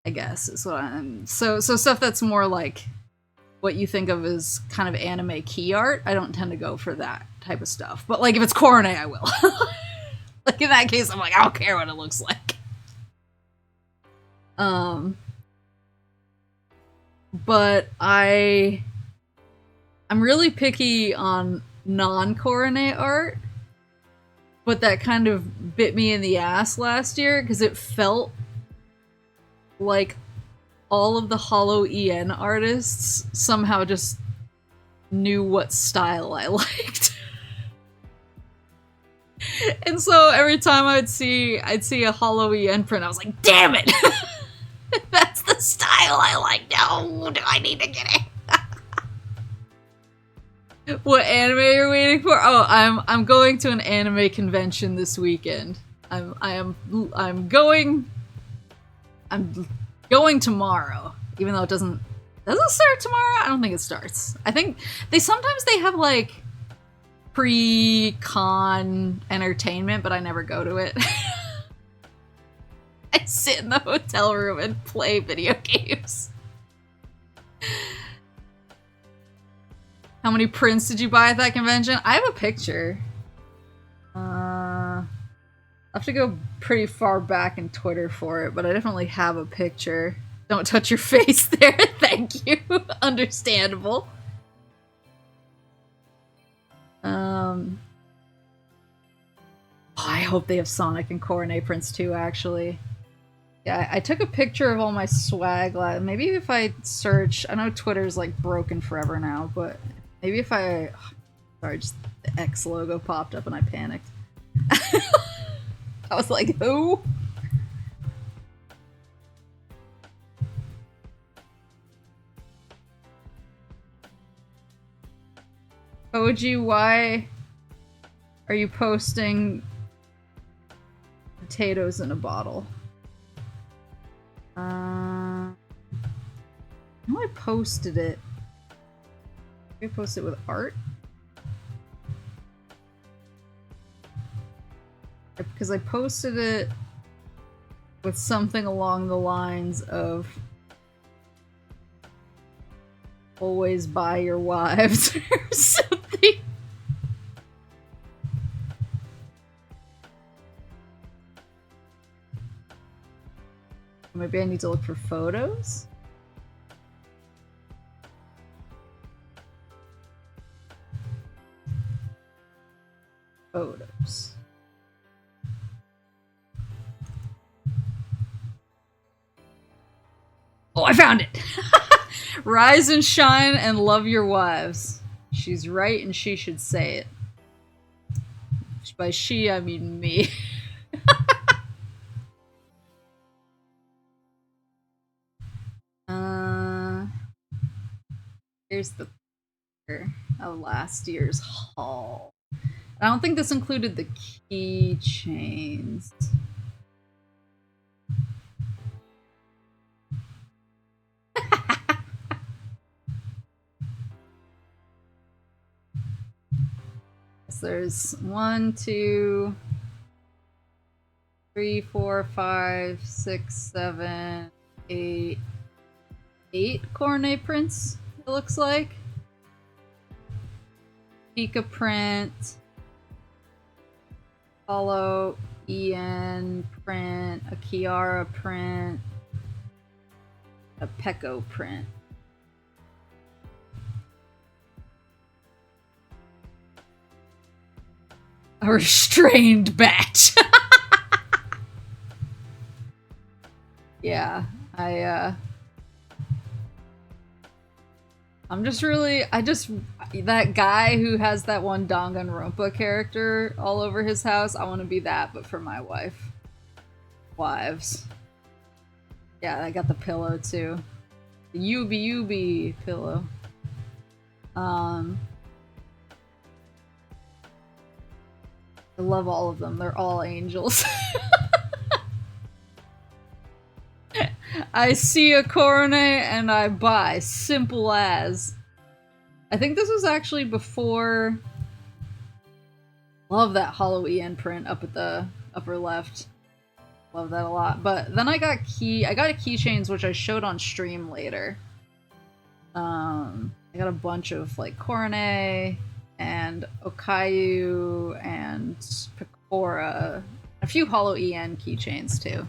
I guess is what I'm... So stuff that's more like what you think of as kind of anime key art, I don't tend to go for that type of stuff. But like if it's Korone, I will. Like in that case, I'm like, I don't care what it looks like. But I'm really picky on non-Korone art. But that kind of bit me in the ass last year because it felt like all of the Hollow EN artists somehow just knew what style I liked. And so every time I'd see a Hollow EN print, I was like, damn it! That's the style I like. No, do I need to get it? What anime you're waiting for? Oh, I'm going to an anime convention this weekend. I'm going tomorrow, even though it doesn't start tomorrow. I don't think it starts. I think they have like pre-con entertainment, but I never go to it. I sit in the hotel room and play video games. How many prints did you buy at that convention? I have a picture. I have to go pretty far back in Twitter for it, but I definitely have a picture. Don't touch your face there, thank you. Understandable. I hope they have Sonic and Korone prints too, actually. Yeah, I took a picture of all my swag. Maybe if I search... I know Twitter's like broken forever now, but maybe if I... Sorry, just the X logo popped up and I panicked. I was like, who? OG, why are you posting potatoes in a bottle? I know I posted it. Maybe I posted it with art? because I posted it with something along the lines of always buy your wives or something. Maybe I need to look for photos? Photos. Oh, I found it! Rise and shine and love your wives. She's right and she should say it. By she, I mean me. Here's the picture of last year's haul. I don't think this included the keychains. So there's 1, 2, 3, 4, 5, 6, 7, 8. 8 coronet prints, it looks like. Pika print. Hollow EN print. A Kiara print. A Peko print. A restrained batch. Yeah, I'm just really, that guy who has that one Danganronpa character all over his house, I want to be that, but for my wives. Yeah, I got the pillow too. The Yubi pillow. I love all of them. They're all angels. I see a coronet and I buy. Simple as. I think this was actually before... Love that Hollow EN print up at the upper left. Love that a lot. But then I got keychains, which I showed on stream later. I got a bunch of like coronet and Okayu and Picora. A few Hollow EN keychains too.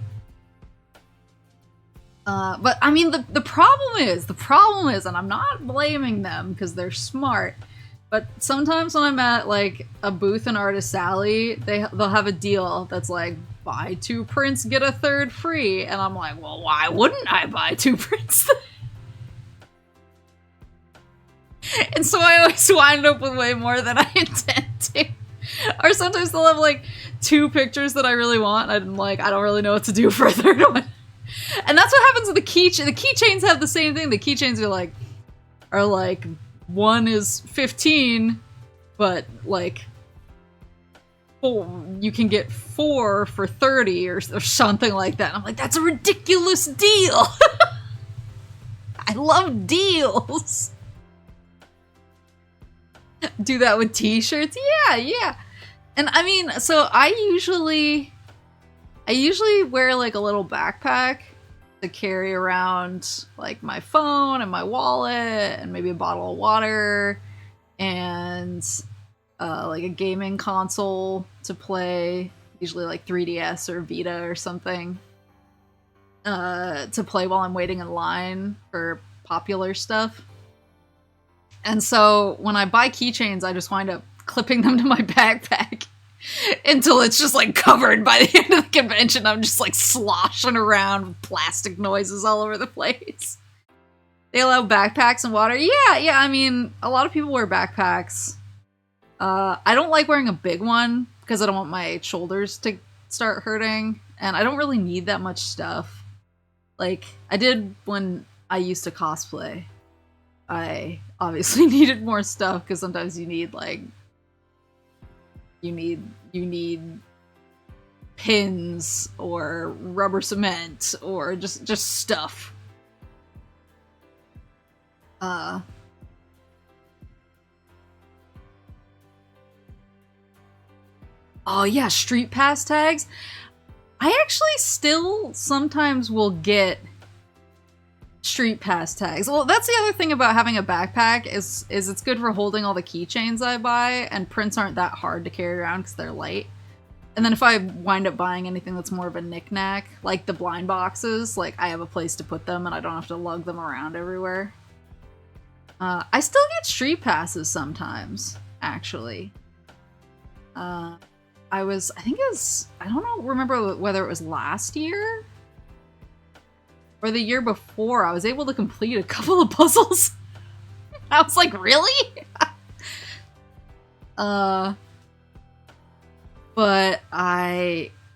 But I mean, the problem is, and I'm not blaming them because they're smart, but sometimes when I'm at like a booth in Artist Alley, they'll have a deal that's like, buy 2 prints, get a 3rd free, and I'm like, well, why wouldn't I buy 2 prints? And so I always wind up with way more than I intend to. Or sometimes they'll have like 2 pictures that I really want, and I don't really know what to do for a 3rd one. And that's what happens with the keychains. The keychains have the same thing. The keychains are like 1 is 15, but like you can get 4 for 30 or something like that. And I'm like, that's a ridiculous deal. I love deals. Do that with t-shirts? Yeah. And I mean, so I usually wear like a little backpack to carry around like my phone and my wallet and maybe a bottle of water and like a gaming console to play, usually like 3DS or Vita or something, to play while I'm waiting in line for popular stuff. And so when I buy keychains, I just wind up clipping them to my backpack until it's just like covered by the end of the convention. I'm just like sloshing around with plastic noises all over the place. They allow backpacks and water. Yeah, I mean, a lot of people wear backpacks. I don't like wearing a big one because I don't want my shoulders to start hurting, and I don't really need that much stuff. Like, I did when I used to cosplay. I obviously needed more stuff because sometimes you need like you need pins or rubber cement or just stuff. Oh yeah, street pass tags. I actually still sometimes will get street pass tags. Well, that's the other thing about having a backpack is it's good for holding all the keychains I buy, and prints aren't that hard to carry around because they're light. And then if I wind up buying anything that's more of a knick-knack, like the blind boxes, like I have a place to put them and I don't have to lug them around everywhere. I still get street passes sometimes, actually. I think it was, I don't remember whether it was last year or the year before, I was able to complete a couple of puzzles. I was like, really? But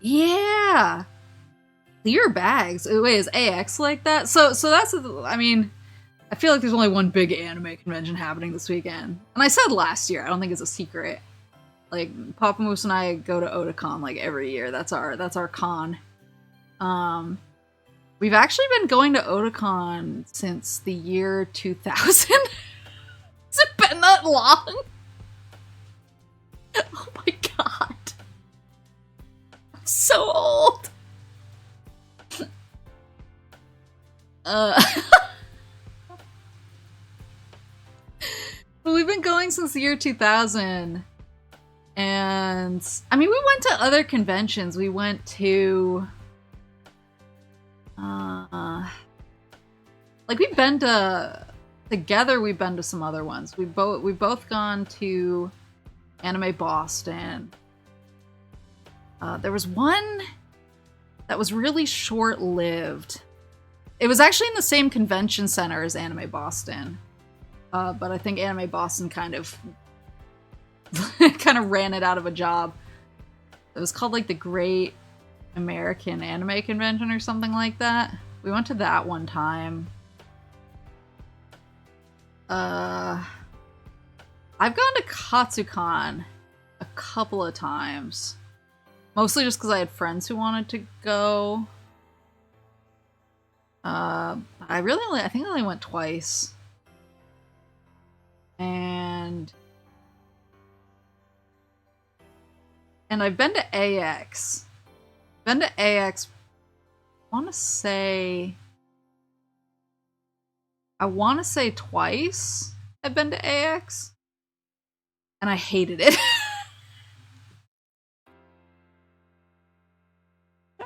yeah. Clear bags. Wait, is AX like that? So that's, I mean, I feel like there's only one big anime convention happening this weekend. And I said last year, I don't think it's a secret. Like, Papa Moose and I go to Otakon like every year. That's our con. We've actually been going to Otakon since the year 2000. Has it been that long? Oh my god. I'm so old. But we've been going since the year 2000. And, I mean, we went to other conventions. We went to... like, we've been to... Together, we've been to some other ones. We've both gone to Anime Boston. There was one that was really short-lived. It was actually in the same convention center as Anime Boston. But I think Anime Boston kind of ran it out of a job. It was called like the Great American Anime Convention or something like that. We went to that one time. I've gone to Katsucon a couple of times. Mostly just because I had friends who wanted to go. I think I only went twice. And I've been to AX. I want to say twice I've been to AX. And I hated it.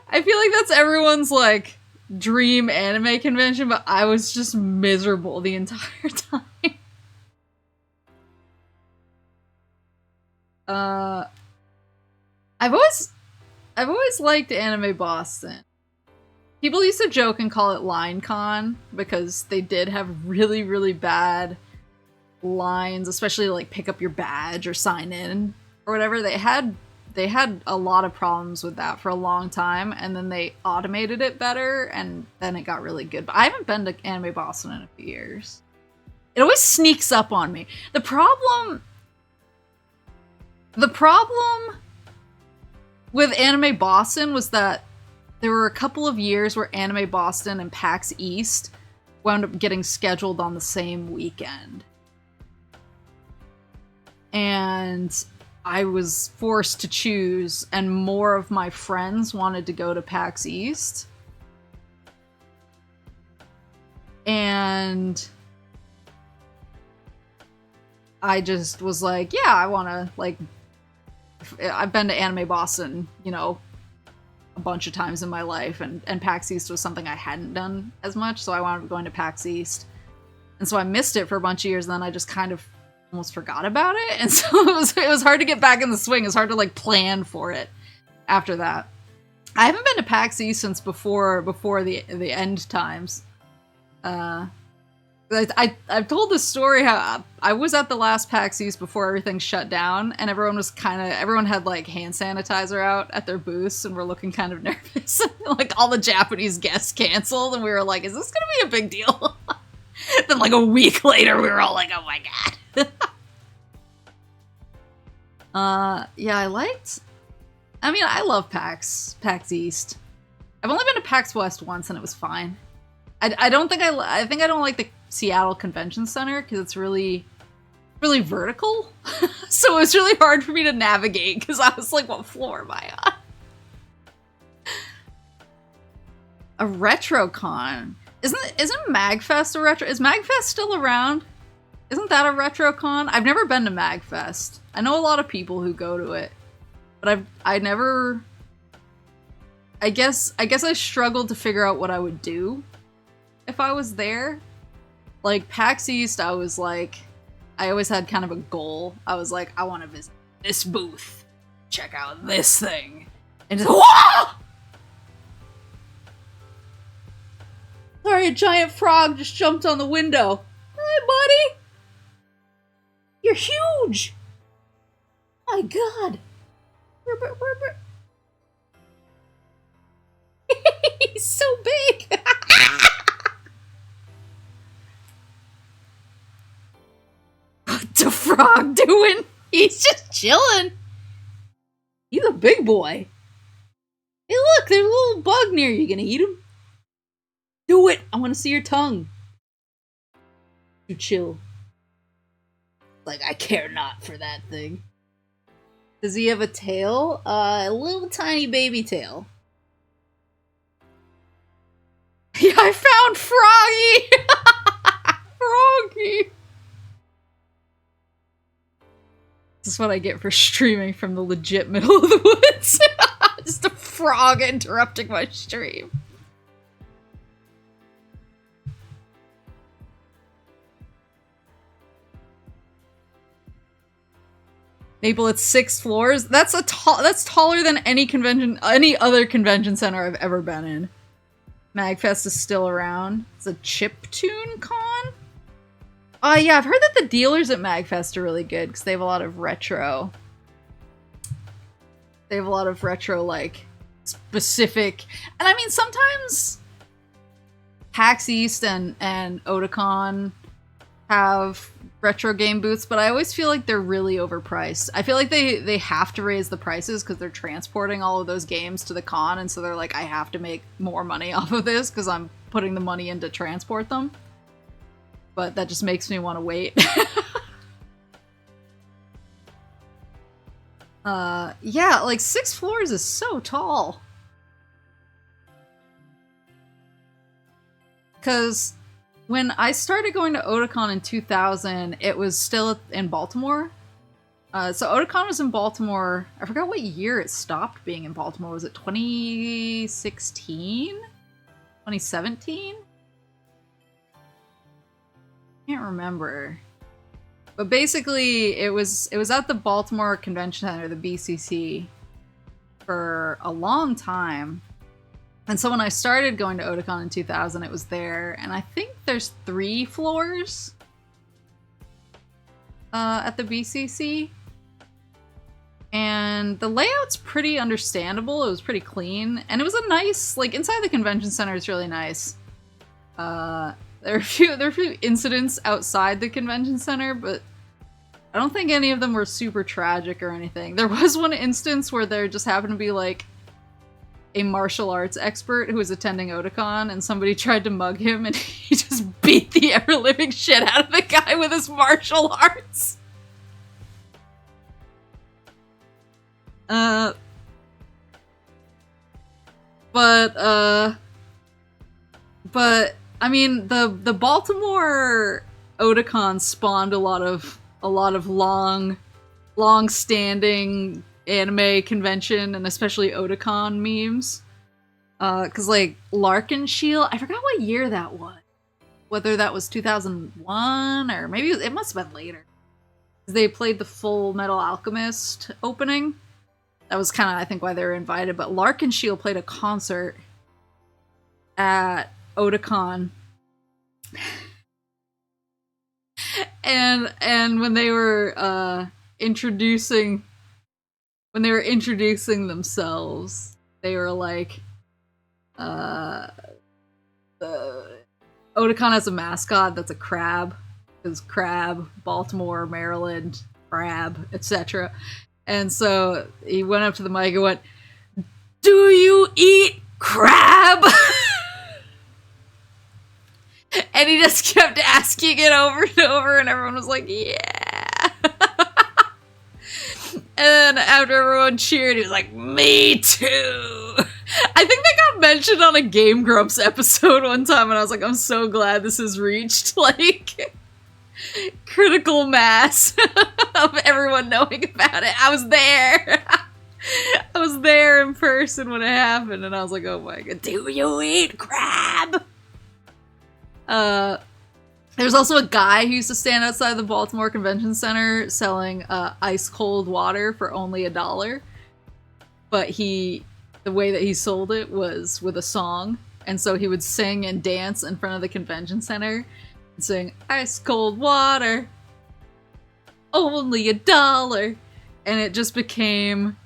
I feel like that's everyone's, like, dream anime convention, but I was just miserable the entire time. I've always liked Anime Boston. People used to joke and call it LineCon because they did have really, really bad lines, especially to, like, pick up your badge or sign in or whatever. They had a lot of problems with that for a long time, and then they automated it better, and then it got really good. But I haven't been to Anime Boston in a few years. It always sneaks up on me. The problem with Anime Boston was that there were a couple of years where Anime Boston and PAX East wound up getting scheduled on the same weekend. And I was forced to choose, and more of my friends wanted to go to PAX East. And I just was like, yeah, I want to, like, I've been to Anime Boston, you know, a bunch of times in my life, and PAX East was something I hadn't done as much, so I wound up going to PAX East. And so I missed it for a bunch of years, and then I just kind of almost forgot about it, and so it was hard to get back in the swing. It was hard to, like, plan for it after that. I haven't been to PAX East since before the end times. I've told this story how I was at the last PAX East before everything shut down, and everyone had, like, hand sanitizer out at their booths, and were looking kind of nervous. Like, all the Japanese guests canceled, and we were like, is this gonna be a big deal? Then, like, a week later, we were all like, oh my god. Yeah, I love PAX East. I've only been to PAX West once, and it was fine. I think I don't like the Seattle Convention Center, because it's really really vertical. So it was really hard for me to navigate because I was like, what floor am I on? A RetroCon. Isn't MagFest a retro? Is MagFest still around? Isn't that a RetroCon? I've never been to MagFest. I know a lot of people who go to it, but I never. I guess I struggled to figure out what I would do if I was there. Like PAX East, I was like, I always had kind of a goal. I was like, I want to visit this booth, check out this thing, and just whoa! Sorry, a giant frog just jumped on the window. Hi, buddy. You're huge. My God. He's so big. What's the frog doing? He's just chilling. He's a big boy. Hey, look, there's a little bug near you. You gonna eat him? Do it! I want to see your tongue. You chill. Like, I care not for that thing. Does he have a tail? A little tiny baby tail. Yeah, I found Froggy! Froggy! This is what I get for streaming from the legit middle of the woods. Just a frog interrupting my stream. Maple, it's 6 floors. That's taller than any other convention center I've ever been in. MagFest is still around. It's a chiptune con? Yeah, I've heard that the dealers at MagFest are really good because they have a lot of retro. They have a lot of retro, like, specific. And I mean, sometimes PAX East and Otakon have retro game booths, but I always feel like they're really overpriced. I feel like they have to raise the prices because they're transporting all of those games to the con, and so they're like, I have to make more money off of this because I'm putting the money in to transport them. But that just makes me want to wait. Yeah, like 6 floors is so tall. Because when I started going to Otakon in 2000, it was still in Baltimore. So Otakon was in Baltimore. I forgot what year it stopped being in Baltimore. Was it 2016? 2017? Can't remember. But basically, it was at the Baltimore Convention Center, the BCC, for a long time. And so when I started going to Otakon in 2000, it was there. And I think there's 3 floors at the BCC. And the layout's pretty understandable. It was pretty clean. And it was a nice, like, inside the convention center, it's really nice. There are a few incidents outside the convention center, but I don't think any of them were super tragic or anything. There was one instance where there just happened to be, like, a martial arts expert who was attending Otakon, and somebody tried to mug him, and he just beat the ever-living shit out of the guy with his martial arts. But I mean, the Baltimore Otakon spawned a lot of long-standing anime convention and especially Otakon memes. Cause like Larkin Shield, I forgot what year that was. Whether that was 2001 or maybe it must have been later. They played the Full Metal Alchemist opening. That was kind of, I think, why they were invited. But Larkin Shield played a concert at Otakon. and when they were introducing themselves, they were like, the Otakon has a mascot that's a crab. Because crab, Baltimore, Maryland, crab, etc. And so he went up to the mic and went, "Do you eat crab?" And he just kept asking it over and over, and everyone was like, "Yeah." then after everyone cheered, he was like, "Me too." I think they got mentioned on a Game Grumps episode one time, and I was like, I'm so glad this has reached, like, critical mass of everyone knowing about it. I was there. I was there in person when it happened, and I was like, oh my god, do you eat crab? There's also a guy who used to stand outside the Baltimore Convention Center selling ice cold water for only $1. But the way that he sold it was with a song, and so he would sing and dance in front of the convention center and sing ice cold water, only $1, and it just became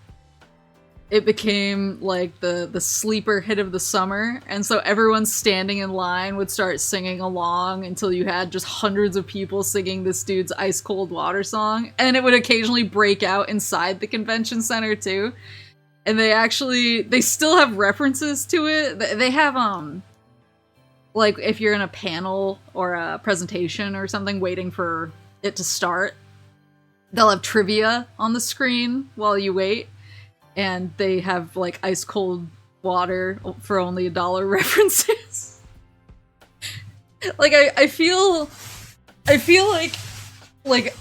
like the sleeper hit of the summer, and so everyone standing in line would start singing along until you had just hundreds of people singing this dude's ice cold water song, and it would occasionally break out inside the convention center too. And they still have references to it. They have, like, if you're in a panel or a presentation or something waiting for it to start, they'll have trivia on the screen while you wait. And they have, like, ice cold water for only $1 references. Like, I feel like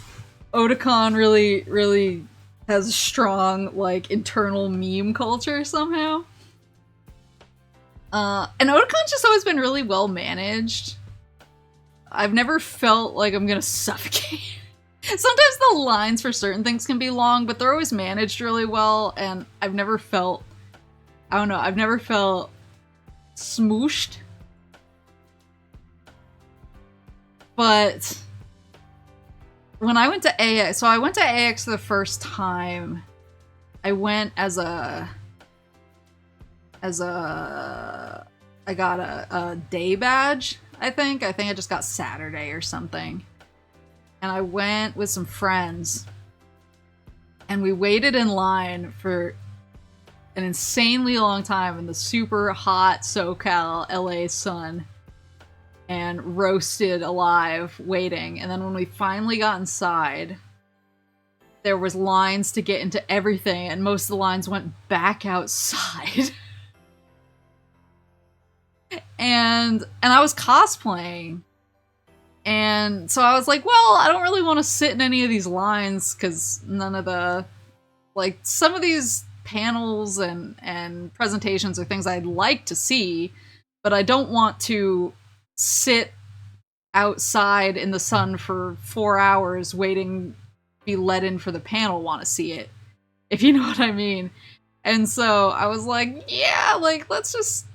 Otakon really has a strong, like, internal meme culture somehow. And Otakon's just always been really well managed. I've never felt like I'm gonna suffocate. Sometimes the lines for certain things can be long, but they're always managed really well, and I've never felt smooshed. But when I went to AX, so I went to AX the first time. I went I got a day badge, I think. I just got Saturday or something. And I went with some friends. And we waited in line for an insanely long time in the super hot SoCal LA sun. And roasted alive, waiting. And then when we finally got inside, there was lines to get into everything, and most of the lines went back outside. and I was cosplaying. And so I was like, well, I don't really want to sit in any of these lines, because none of the, like, some of these panels and presentations are things I'd like to see, but I don't want to sit outside in the sun for 4 hours waiting to be let in for the panel want to see it, if you know what I mean. And so I was like, yeah, like, let's just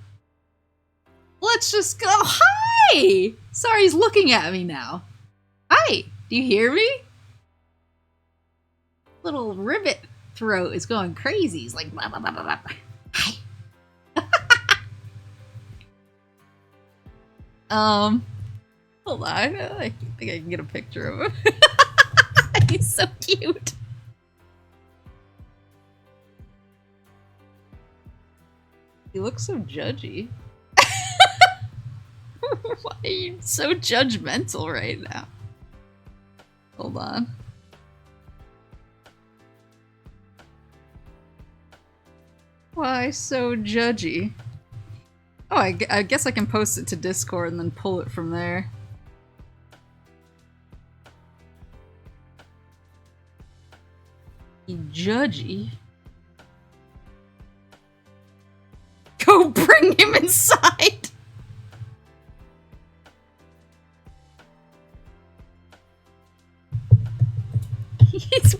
go. Hi! Sorry, he's looking at me now. Hi, do you hear me? Little ribbit throat is going crazy. He's like, blah, blah, blah, blah, blah. Hi. Hold on. I think I can get a picture of him. He's so cute. He looks so judgy. Why are you so judgmental right now? Hold on. Why so judgy? Oh, I guess I can post it to Discord and then pull it from there. Judgy? Go bring him inside!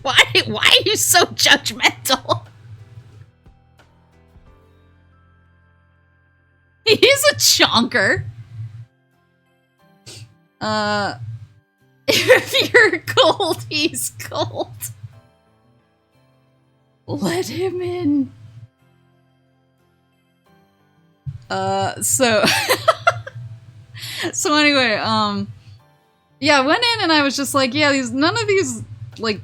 Why are you so judgmental? He's a chonker. If you're cold, he's cold. Let him in. So anyway, yeah, I went in and I was just like, yeah, none of these, like,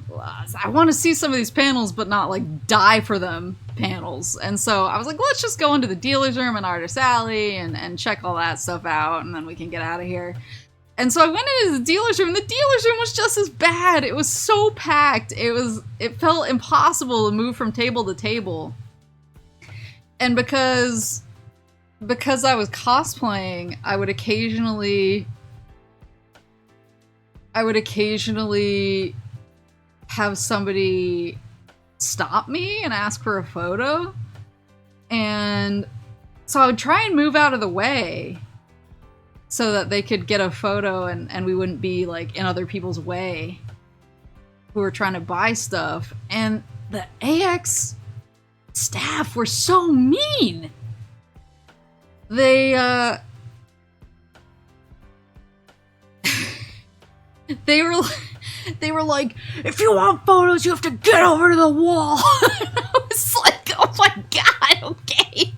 I want to see some of these panels, but not, like, die for them panels. And so I was like, let's just go into the dealer's room and Artist Alley and check all that stuff out, and then we can get out of here. And so I went into the dealer's room. The dealer's room was just as bad. It was so packed. It felt impossible to move from table to table. And because I was cosplaying, I would occasionally have somebody stop me and ask for a photo. And so I would try and move out of the way so that they could get a photo and we wouldn't be like in other people's way who were trying to buy stuff. And the AX staff were so mean. They were like, if you want photos, you have to get over to the wall. And I was like, oh my god, okay.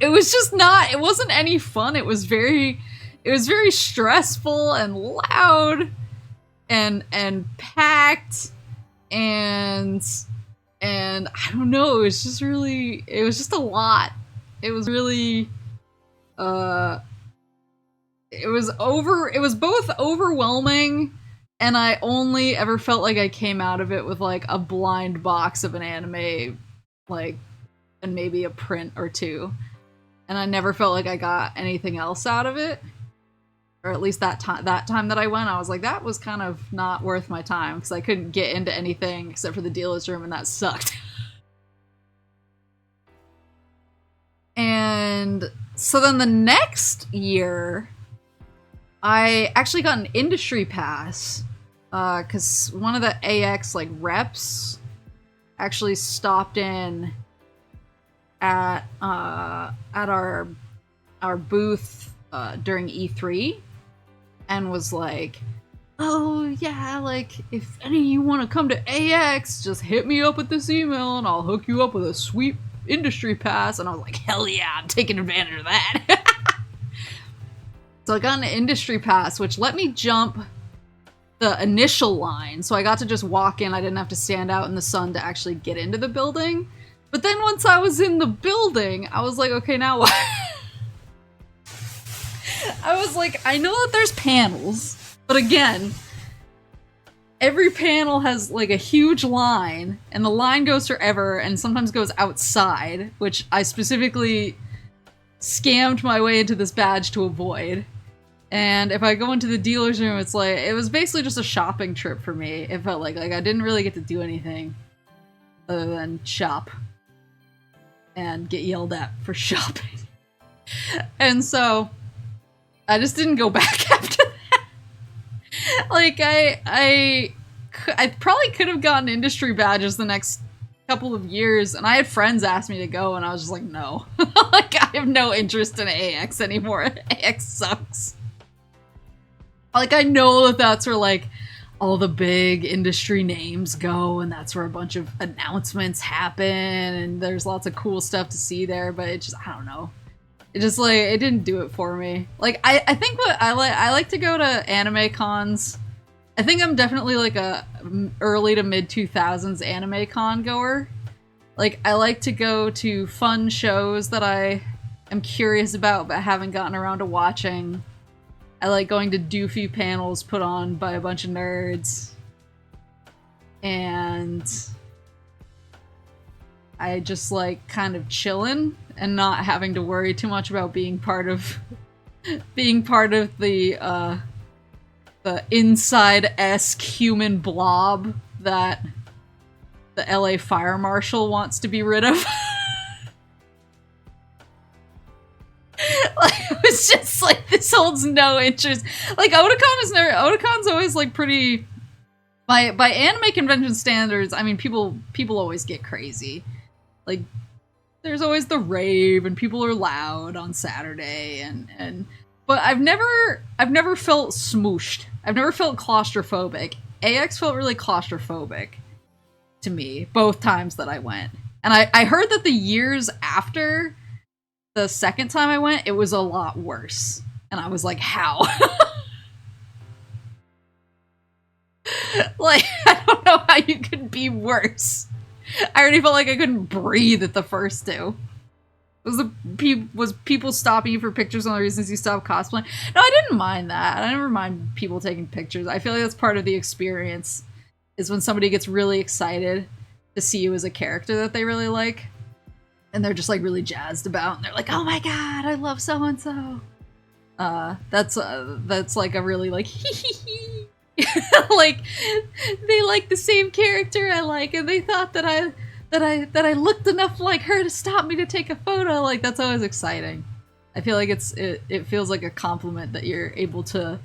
It was just not, it wasn't any fun. It was very stressful and loud and packed and I don't know, it was just a lot. It was really, it was both overwhelming, and I only ever felt like I came out of it with like a blind box of an anime, like, and maybe a print or two. And I never felt like I got anything else out of it. Or at least that time that I went, I was like, that was kind of not worth my time, because I couldn't get into anything except for the dealer's room, and that sucked. And so then the next year, I actually got an industry pass, because one of the AX like reps actually stopped in at our booth during E3 and was like, oh yeah, like if any of you want to come to AX, just hit me up with this email and I'll hook you up with a sweet industry pass. And I was like, hell yeah, I'm taking advantage of that. So I got an industry pass, which let me jump the initial line, so I got to just walk in. I didn't have to stand out in the sun to actually get into the building. But then once I was in the building, I was like, okay, now what? I was like, I know that there's panels, but again, every panel has like a huge line, and the line goes forever and sometimes goes outside, which I specifically scammed my way into this badge to avoid. And if I go into the dealer's room, it's like, it was basically just a shopping trip for me. It felt like I didn't really get to do anything other than shop and get yelled at for shopping. And so I just didn't go back after that. Like, I probably could have gotten industry badges the next couple of years, and I had friends ask me to go, and I was just like, no. Like, I have no interest in AX anymore. AX sucks. Like, I know that that's where, like, all the big industry names go, and that's where a bunch of announcements happen, and there's lots of cool stuff to see there, but it just, I don't know. It just, like, it didn't do it for me. Like, I think what I like to go to anime cons. I think I'm definitely, like, a early to mid-2000s anime con goer. Like, I like to go to fun shows that I am curious about but haven't gotten around to watching. I like going to doofy panels put on by a bunch of nerds. And I just like kind of chilling and not having to worry too much about being part of the inside-esque human blob that the LA Fire Marshal wants to be rid of. Like, it was just like, this holds no interest. Like, Otakon's always like pretty, by anime convention standards, I mean, people always get crazy. Like, there's always the rave and people are loud on Saturday and but I've never felt smooshed. I've never felt claustrophobic. AX felt really claustrophobic to me both times that I went. And I heard that the years after the second time I went, it was a lot worse. And I was like, how? Like, I don't know how you could be worse. I already felt like I couldn't breathe at the first two. Was people stopping you for pictures one of the reasons you stopped cosplaying? No, I didn't mind that. I never mind people taking pictures. I feel like that's part of the experience, is when somebody gets really excited to see you as a character that they really like, and they're just like really jazzed about, and they're like, "Oh my god, I love so and so." That's like a really like like they like the same character I like, and they thought that I looked enough like her to stop me to take a photo. Like, that's always exciting. I feel like it feels like a compliment that you're able to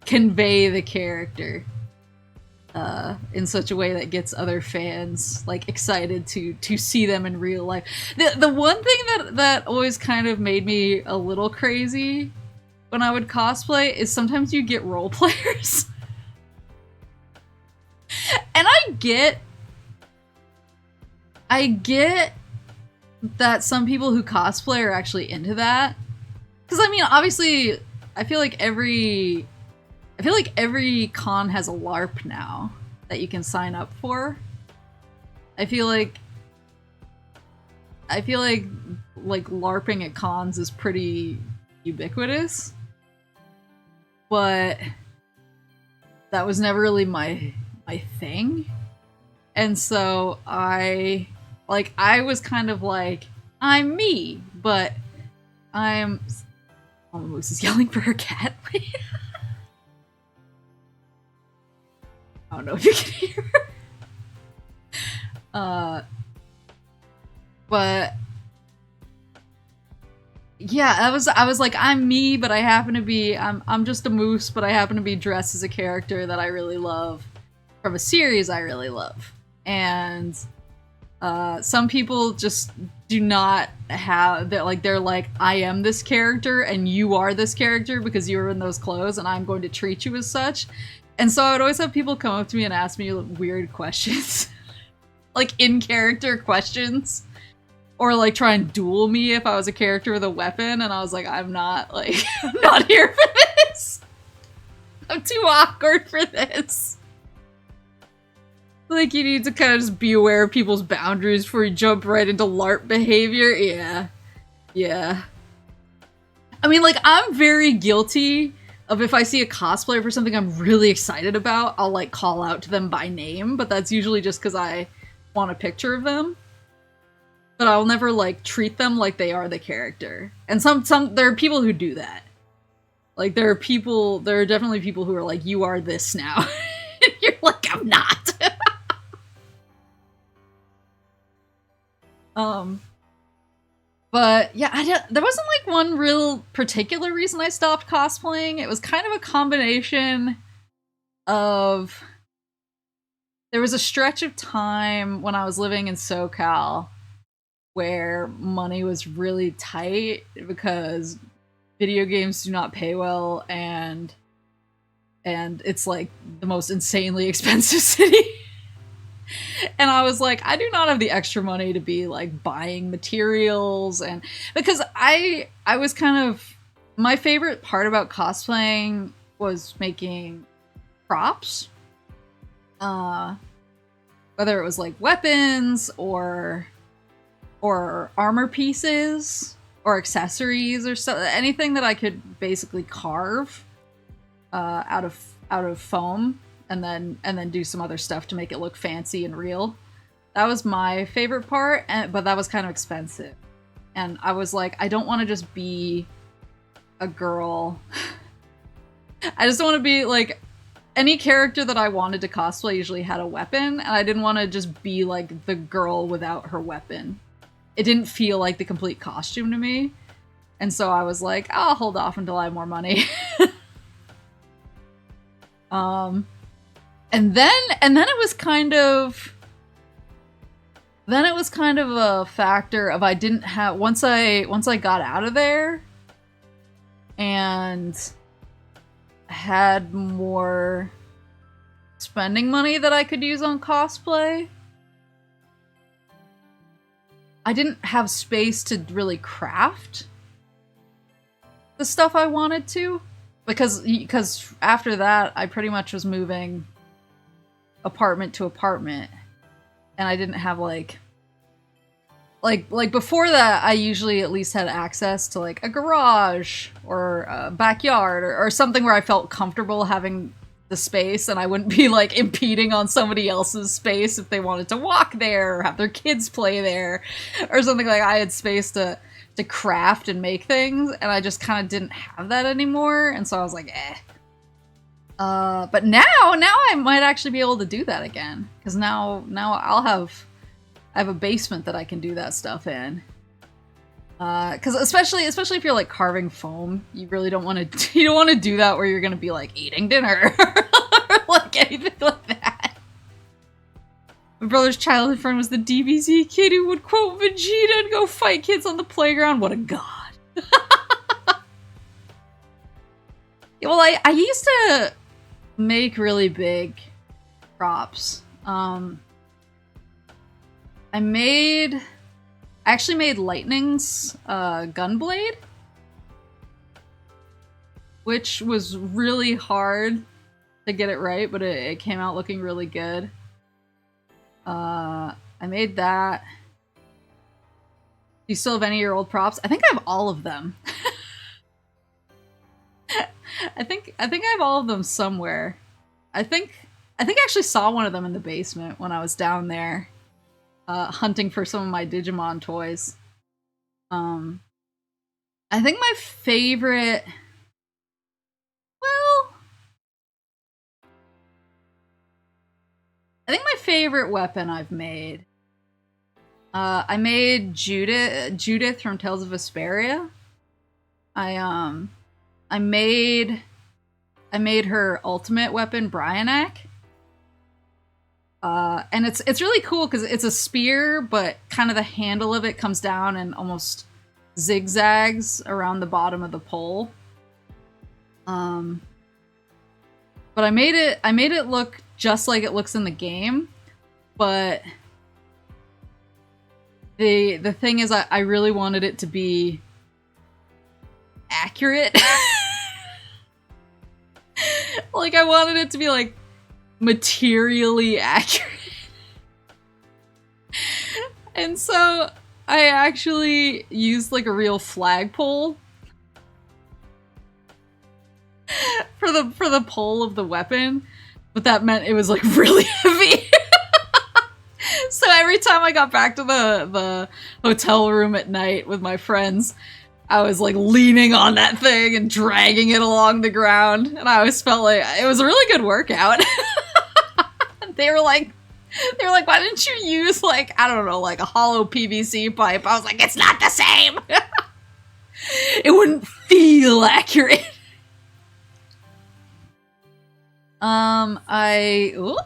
convey the character in such a way that gets other fans like excited to see them in real life. The one thing that always kind of made me a little crazy when I would cosplay is sometimes you get role players. And I get that some people who cosplay are actually into that. Because, I mean, obviously, I feel like every con has a LARP now that you can sign up for. I feel like LARPing at cons is pretty ubiquitous. But that was never really my thing. And so I was kind of like, I'm me, but I'm... Oh, Moose is yelling for her cat. I don't know if you can hear her. But yeah, I was like, I'm me, but I happen to be, I'm just a moose, but I happen to be dressed as a character that I really love from a series I really love. And some people just do not have, they're like, I am this character and you are this character because you were in those clothes and I'm going to treat you as such. And so I would always have people come up to me and ask me weird questions. Like in-character questions. Or like try and duel me if I was a character with a weapon, and I was like, I'm not here for this. I'm too awkward for this. Like, you need to kind of just be aware of people's boundaries before you jump right into LARP behavior. Yeah. I mean, like, I'm very guilty of if I see a cosplayer for something I'm really excited about, I'll like call out to them by name, but that's usually just because I want a picture of them. But I'll never, like, treat them like they are the character. And there are people who do that. Like, there are definitely people who are like, you are this now. You're like, I'm not. But, yeah, there wasn't, like, one real particular reason I stopped cosplaying. It was kind of a combination of... There was a stretch of time when I was living in SoCal where money was really tight because video games do not pay well, and it's like the most insanely expensive city. And I was like, I do not have the extra money to be like buying materials, and because I was kind of, my favorite part about cosplaying was making props. Whether it was like weapons or armor pieces or accessories or so, anything that I could basically carve out of foam and then do some other stuff to make it look fancy and real. That was my favorite part, but that was kind of expensive. And I was like, I don't want to just be a girl. I just don't want to be like, any character that I wanted to cosplay usually had a weapon, and I didn't want to just be like the girl without her weapon. It didn't feel like the complete costume to me. And so I was like, I'll hold off until I have more money. And then it was kind of a factor of I didn't have, once I got out of there and had more spending money that I could use on cosplay, I didn't have space to really craft the stuff I wanted to, because after that I pretty much was moving apartment to apartment, and I didn't have like like before that, I usually at least had access to like a garage or a backyard or something where I felt comfortable having the space, and I wouldn't be like impeding on somebody else's space if they wanted to walk there or have their kids play there or something. Like I had space to craft and make things, and I just kind of didn't have that anymore, and so I was like, eh. But now I might actually be able to do that again, because now I have a basement that I can do that stuff in. Because especially if you're like carving foam, you really don't want to do that where you're gonna be like eating dinner or like anything like that. My brother's childhood friend was the DBZ kid who would quote Vegeta and go fight kids on the playground. What a god. Well, I used to make really big props. I actually made Lightning's Gunblade, which was really hard to get it right, but it came out looking really good. I made that. Do you still have any of your old props? I think I have all of them. I think I have all of them somewhere. I think I actually saw one of them in the basement when I was down there hunting for some of my Digimon toys. I think my favorite, well, I think my favorite weapon I've made, I made Judith from Tales of Vesperia. I made her ultimate weapon, Bryanak. And it's really cool because it's a spear, but kind of the handle of it comes down and almost zigzags around the bottom of the pole. But I made it look just like it looks in the game, but the thing is I really wanted it to be accurate. Like I wanted it to be like materially accurate. And so I actually used like a real flagpole for the pole of the weapon, but that meant it was like really heavy. So every time I got back to the hotel room at night with my friends, I was like leaning on that thing and dragging it along the ground, and I always felt like it was a really good workout. They were like, why didn't you use like, I don't know, like a hollow PVC pipe? I was like, it's not the same. It wouldn't feel accurate. Ooh.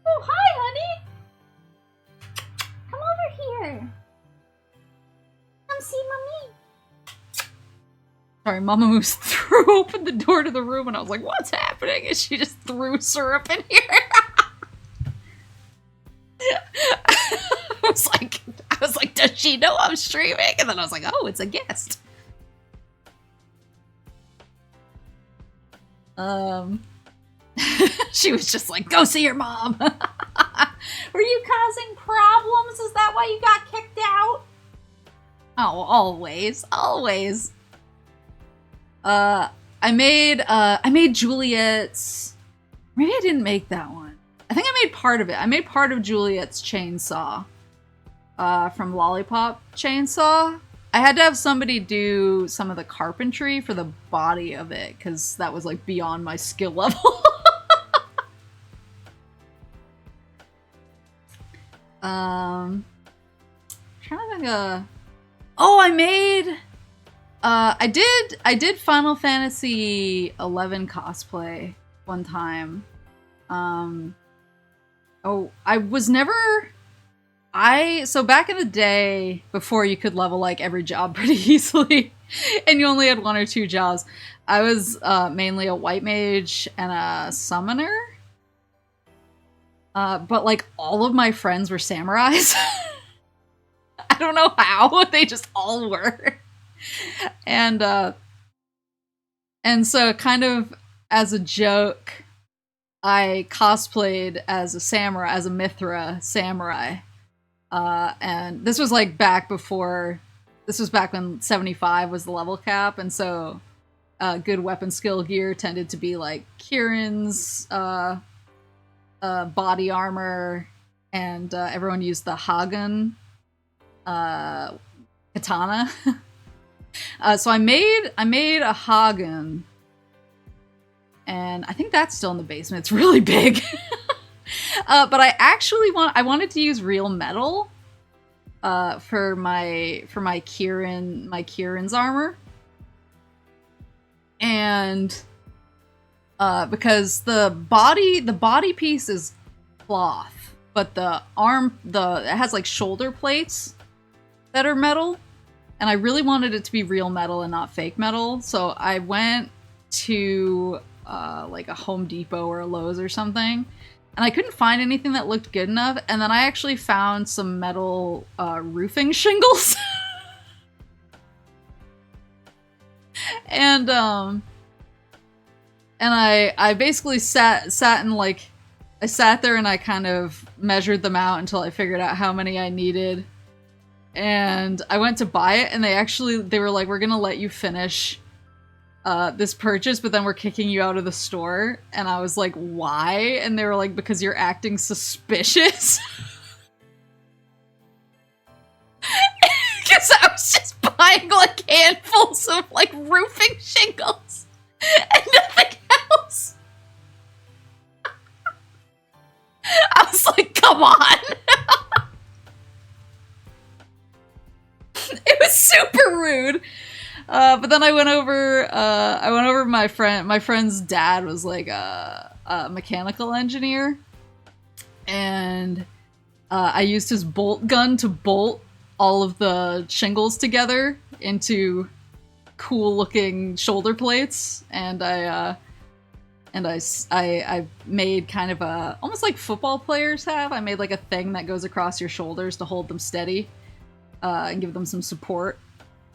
Oh, hi, honey. Come over here. Come see mommy. Sorry, Mama Moose threw open the door to the room, and I was like, what's happening? And she just threw syrup in here. I was like, does she know I'm streaming? And then I was like, oh, it's a guest. She was just like, go see your mom. Were you causing problems? Is that why you got kicked out? Oh, always. I made Juliet's. Maybe I didn't make that one. I think I made part of it. I made part of Juliet's chainsaw. From Lollipop Chainsaw. I had to have somebody do some of the carpentry for the body of it, because that was like beyond my skill level. Trying to think of... Oh, I made... I did Final Fantasy 11 cosplay one time. Oh, I was never... So back in the day, before you could level like every job pretty easily, and you only had one or two jobs, I was mainly a white mage and a summoner. But like all of my friends were samurais. I don't know how, they just all were. And so kind of as a joke, I cosplayed as a samurai, as a Mithra samurai. And this was like back before, this was back when 75 was the level cap, and so good weapon skill gear tended to be like Kieran's body armor, and everyone used the Hagen katana. So I made a Hagen, and I think that's still in the basement. It's really big. But I wanted to use real metal for my Kieran's armor. And because the body piece is cloth, but it has like shoulder plates that are metal, and I really wanted it to be real metal and not fake metal, so I went to like a Home Depot or a Lowe's or something, and I couldn't find anything that looked good enough, and then I actually found some metal roofing shingles. And I basically sat and like, I sat there and I kind of measured them out until I figured out how many I needed. And I went to buy it, and they were like, we're gonna let you finish this purchase, but then we're kicking you out of the store. And I was like, why? And they were like, because you're acting suspicious. Because I was just buying like handfuls of like roofing shingles and nothing else. I was like, come on. It was super rude. But then I went over my friend's dad was like a mechanical engineer, and I used his bolt gun to bolt all of the shingles together into cool looking shoulder plates, and I made kind of a, almost like football players have, I made like a thing that goes across your shoulders to hold them steady and give them some support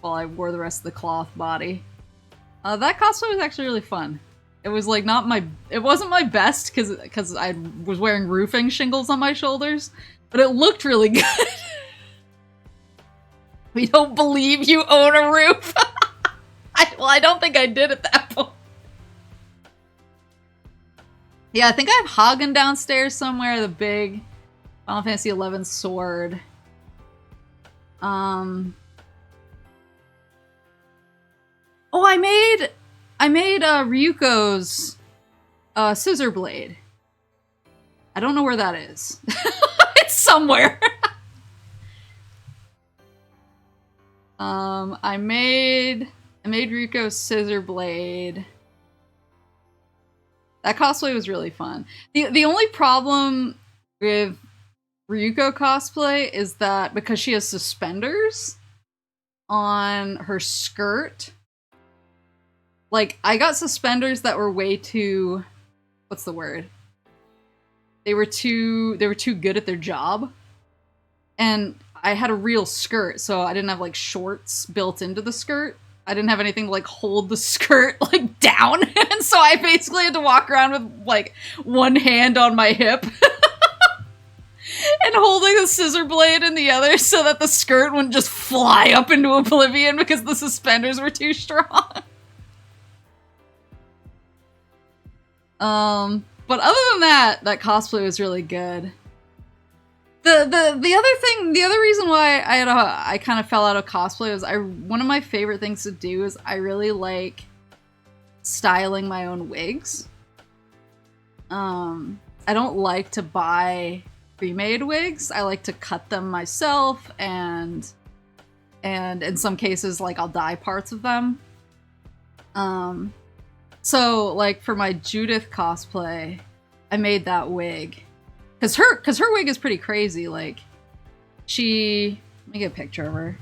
while I wore the rest of the cloth body. That cosplay was actually really fun. It was like it wasn't my best because I was wearing roofing shingles on my shoulders, but it looked really good. We don't believe you own a roof. I don't think I did at that point. Yeah, I think I have Hagen downstairs somewhere, the big Final Fantasy XI sword. Oh, I made Ryuko's scissor blade. I don't know where that is. It's somewhere. I made Ryuko's scissor blade. That cosplay was really fun. The only problem with Ryuko cosplay is that because she has suspenders on her skirt, like, I got suspenders that were way too, what's the word? They were too good at their job. And I had a real skirt, so I didn't have like shorts built into the skirt. I didn't have anything to like hold the skirt like down, and so I basically had to walk around with like one hand on my hip and holding the scissor blade in the other so that the skirt wouldn't just fly up into oblivion because the suspenders were too strong. But other than that cosplay was really good. The other reason why I kind of fell out of cosplay was one of my favorite things to do is I really like styling my own wigs. I don't like to buy pre-made wigs. I like to cut them myself, and in some cases, like, I'll dye parts of them. So like for my Judith cosplay, I made that wig. Cause her wig is pretty crazy. Like, let me get a picture of her.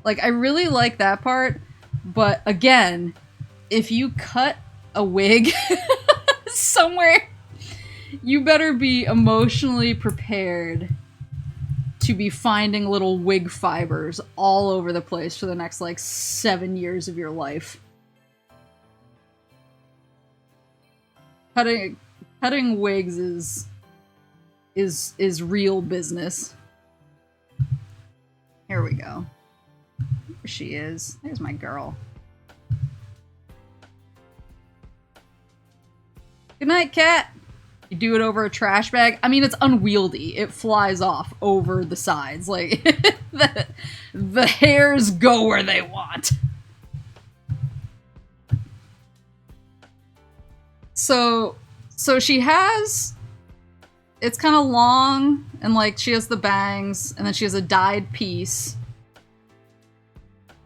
Like, I really like that part, but again, if you cut a wig somewhere, you better be emotionally prepared to be finding little wig fibers all over the place for the next, like, 7 years of your life. cutting wigs is real business. Here we go. There she is. There's my girl. Good night, cat. You do it over a trash bag. I mean, it's unwieldy. It flies off over the sides. Like, the hairs go where they want. So she has... It's kind of long, and like, she has the bangs, and then she has a dyed piece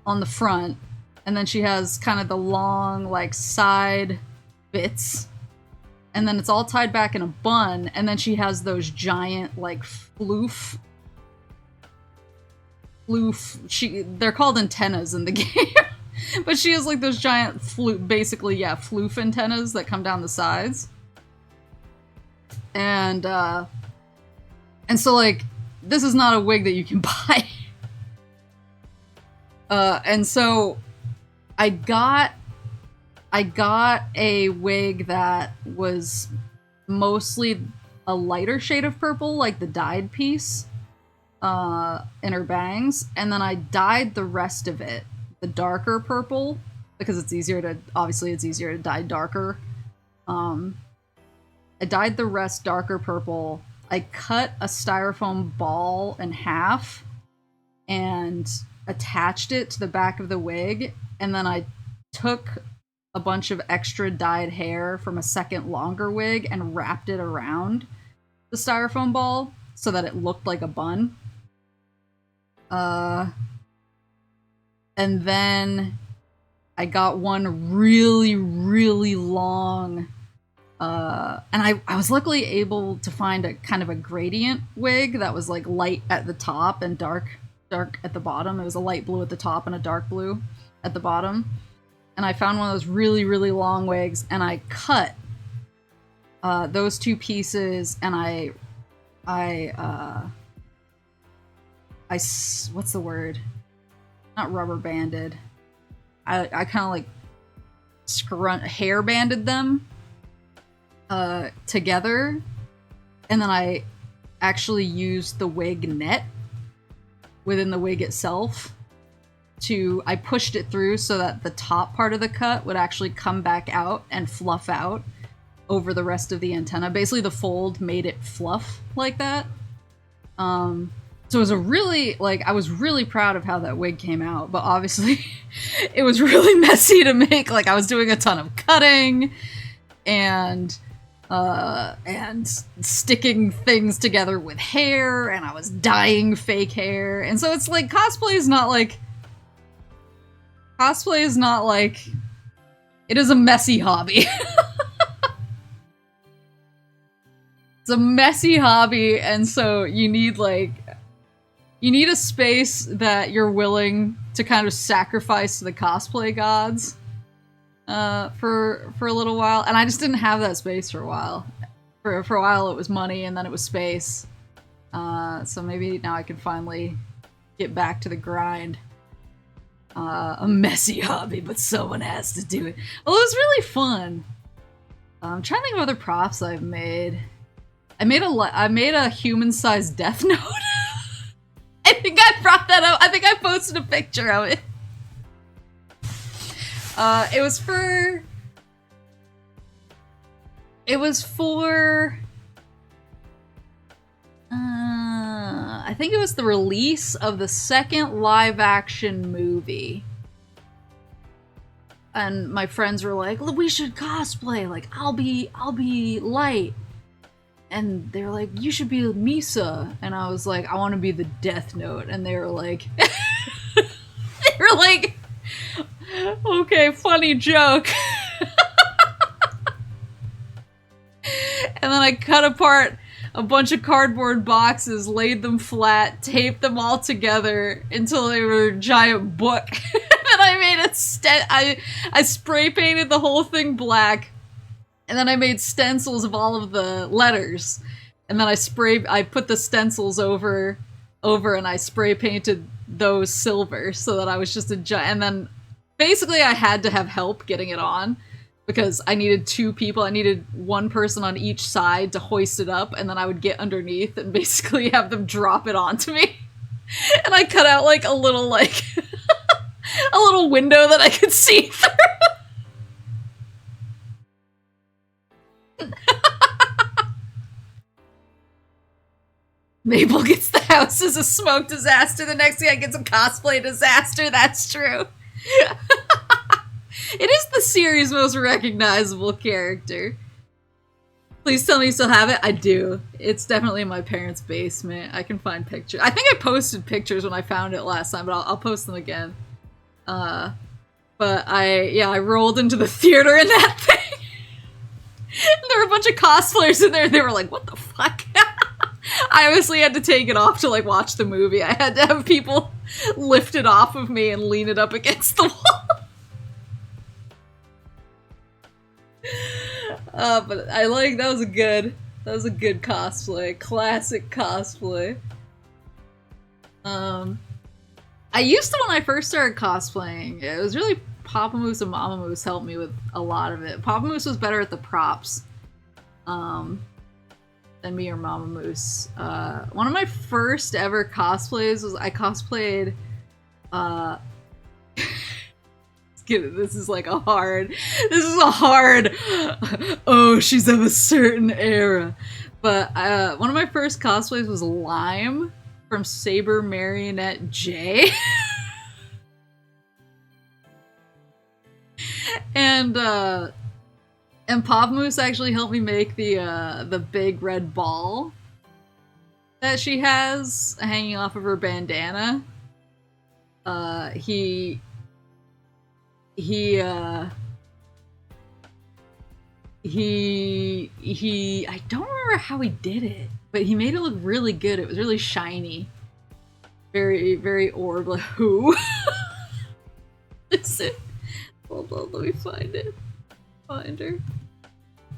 on the front, and then she has kind of the long, like, side bits. And then it's all tied back in a bun, and then she has those giant, like, floof. They're called antennas in the game. But she has, like, those giant basically, yeah, floof antennas that come down the sides. And so, like, this is not a wig that you can buy. And so I got a wig that was mostly a lighter shade of purple, like the dyed piece, in her bangs, and then I dyed the rest of it the darker purple, because it's easier to dye darker. I dyed the rest darker purple. I cut a styrofoam ball in half and attached it to the back of the wig, and then I took a bunch of extra dyed hair from a second longer wig and wrapped it around the styrofoam ball so that it looked like a bun. And then I got one really, really long, and I was luckily able to find a kind of a gradient wig that was like light at the top and dark at the bottom. It was a light blue at the top and a dark blue at the bottom. And I found one of those really, really long wigs, and I cut those two pieces, and what's the word? Not rubber banded. I kind of like hair banded them together, and then I actually used the wig net within the wig itself I pushed it through so that the top part of the cut would actually come back out and fluff out over the rest of the antenna. Basically, the fold made it fluff like that. So it was I was really proud of how that wig came out, but obviously it was really messy to make. Like, I was doing a ton of cutting and sticking things together with hair, and I was dyeing fake hair. And so it's like, cosplay is not like, it is a messy hobby. It's a messy hobby, and so you need a space that you're willing to kind of sacrifice to the cosplay gods for a little while. And I just didn't have that space for a while. For a while it was money, and then it was space. So maybe now I can finally get back to the grind. A messy hobby, but someone has to do it. Well, it was really fun. I'm trying to think of other props I've made. I made a human-sized Death Note. I think I brought that up. I think I posted a picture of it. It was for I think it was the release of the second live-action movie. And my friends were like, "We should cosplay. Like, I'll be Light." And they were like, "You should be Misa." And I was like, "I want to be the Death Note." And they were like, "Okay, funny joke." And then I cut apart a bunch of cardboard boxes, laid them flat, taped them all together until they were a giant book. And I made I spray painted the whole thing black, and then I made stencils of all of the letters, and then I put the stencils over, and I spray painted those silver so that I was just a giant. And then basically I had to have help getting it on, because I needed 2 people. I needed 1 person on each side to hoist it up, and then I would get underneath and basically have them drop it onto me. And I cut out like a little like a little window that I could see through. Maple gets the house as a smoke disaster. The next guy gets a cosplay disaster. That's true. It is the series' most recognizable character. Please tell me you still have it. I do. It's definitely in my parents' basement. I can find pictures. I think I posted pictures when I found it last time, but I'll post them again. But I rolled into the theater in that thing. There were a bunch of cosplayers in there. They were like, what the fuck? I obviously had to take it off to like watch the movie. I had to have people lift it off of me and lean it up against the wall. But I like, that was a good cosplay. Classic cosplay. I used to when I first started cosplaying. It was really Papa Moose and Mama Moose helped me with a lot of it. Papa Moose was better at the props than me or Mama Moose. One of my first ever cosplays was I cosplayed this is a hard oh, she's of a certain era. But one of my first cosplays was Lime from Saber Marionette J. And Pop Moose actually helped me make the big red ball that she has hanging off of her bandana. He I don't remember how he did it, but he made it look really good. It was really shiny. Very, very orb. Like, who? Is it? Hold on, let me find it. Find her.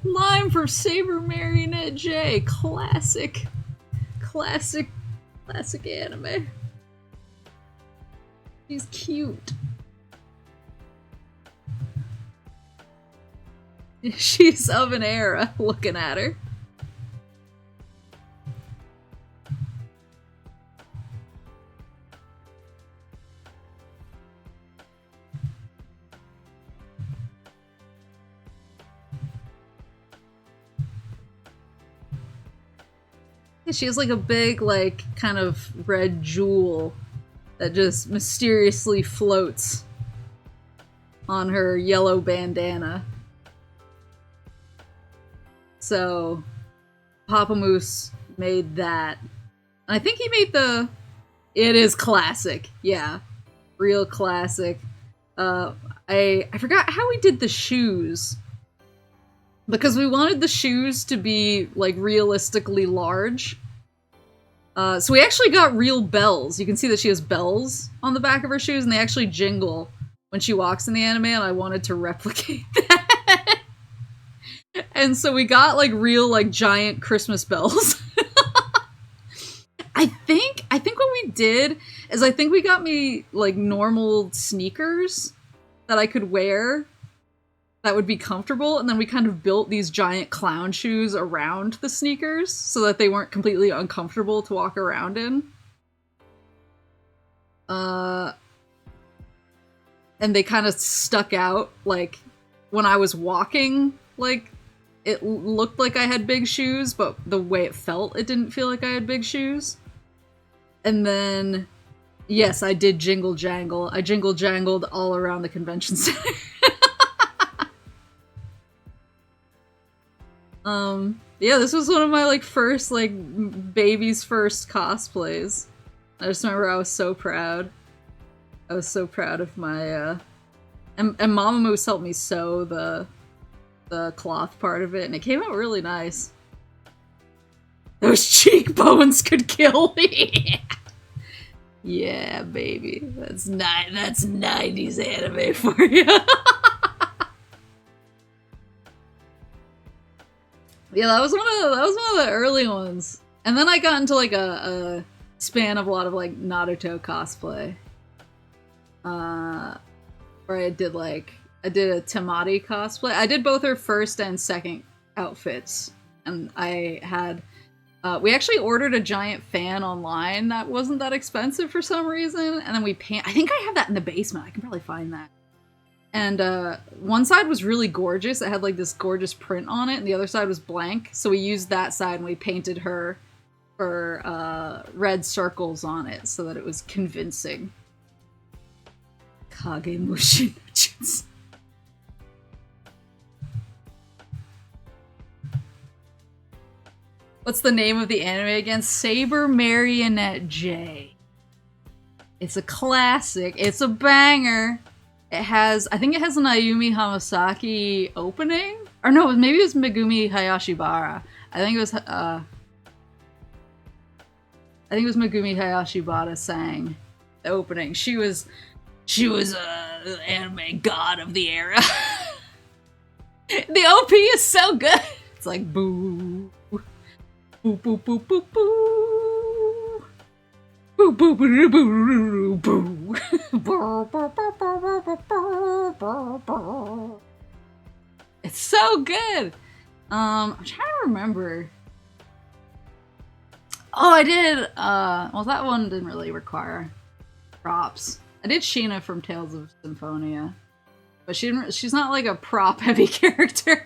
Lime from Saber Marionette J. Classic anime. She's cute. She's of an era, looking at her. She has like a big, like, kind of red jewel that just mysteriously floats on her yellow bandana. So, Papa Moose made that. I think he made it is classic. Yeah. Real classic. I forgot how we did the shoes. Because we wanted the shoes to be, like, realistically large. So we actually got real bells. You can see that she has bells on the back of her shoes, and they actually jingle when she walks in the anime, and I wanted to replicate that. And so we got, like, real, like, giant Christmas bells. I think what we did is I think we got me, like, normal sneakers that I could wear that would be comfortable, and then we kind of built these giant clown shoes around the sneakers so that they weren't completely uncomfortable to walk around in. And they kind of stuck out, like, when I was walking, like, it looked like I had big shoes, but the way it felt, it didn't feel like I had big shoes. And then, yes, I did jingle jangle. I jingle jangled all around the convention center. Yeah, this was one of my, like, first, like, baby's first cosplays. I just remember I was so proud. I was so proud of my, and Mama Moose helped me sew the cloth part of it, and it came out really nice. Those cheekbones could kill me! Yeah, baby. That's 90s anime for you. Yeah, that was one of the early ones. And then I got into, like, a span of a lot of, like, Naruto cosplay. Where I did, like, I did a Tamati cosplay. I did both her first and second outfits, and I had. We actually ordered a giant fan online that wasn't that expensive for some reason, and then we paint. I think I have that in the basement. I can probably find that. And one side was really gorgeous. It had like this gorgeous print on it, and the other side was blank. So we used that side and we painted her for red circles on it so that it was convincing. Kage Mushi no Jutsu. What's the name of the anime again? Saber Marionette J. It's a classic. It's a banger. It has, I think it has an Ayumi Hamasaki opening? Or no, maybe it was Megumi Hayashibara. I think it was Megumi Hayashibara sang the opening. She was the anime god of the era. The OP is so good. It's like boo. Boo boo boo boo boo. Boo boo boo boo boo boo. It's so good. I'm trying to remember. Oh, I did. Well, that one didn't really require props. I did Sheena from Tales of Symphonia, but she's not like a prop heavy character.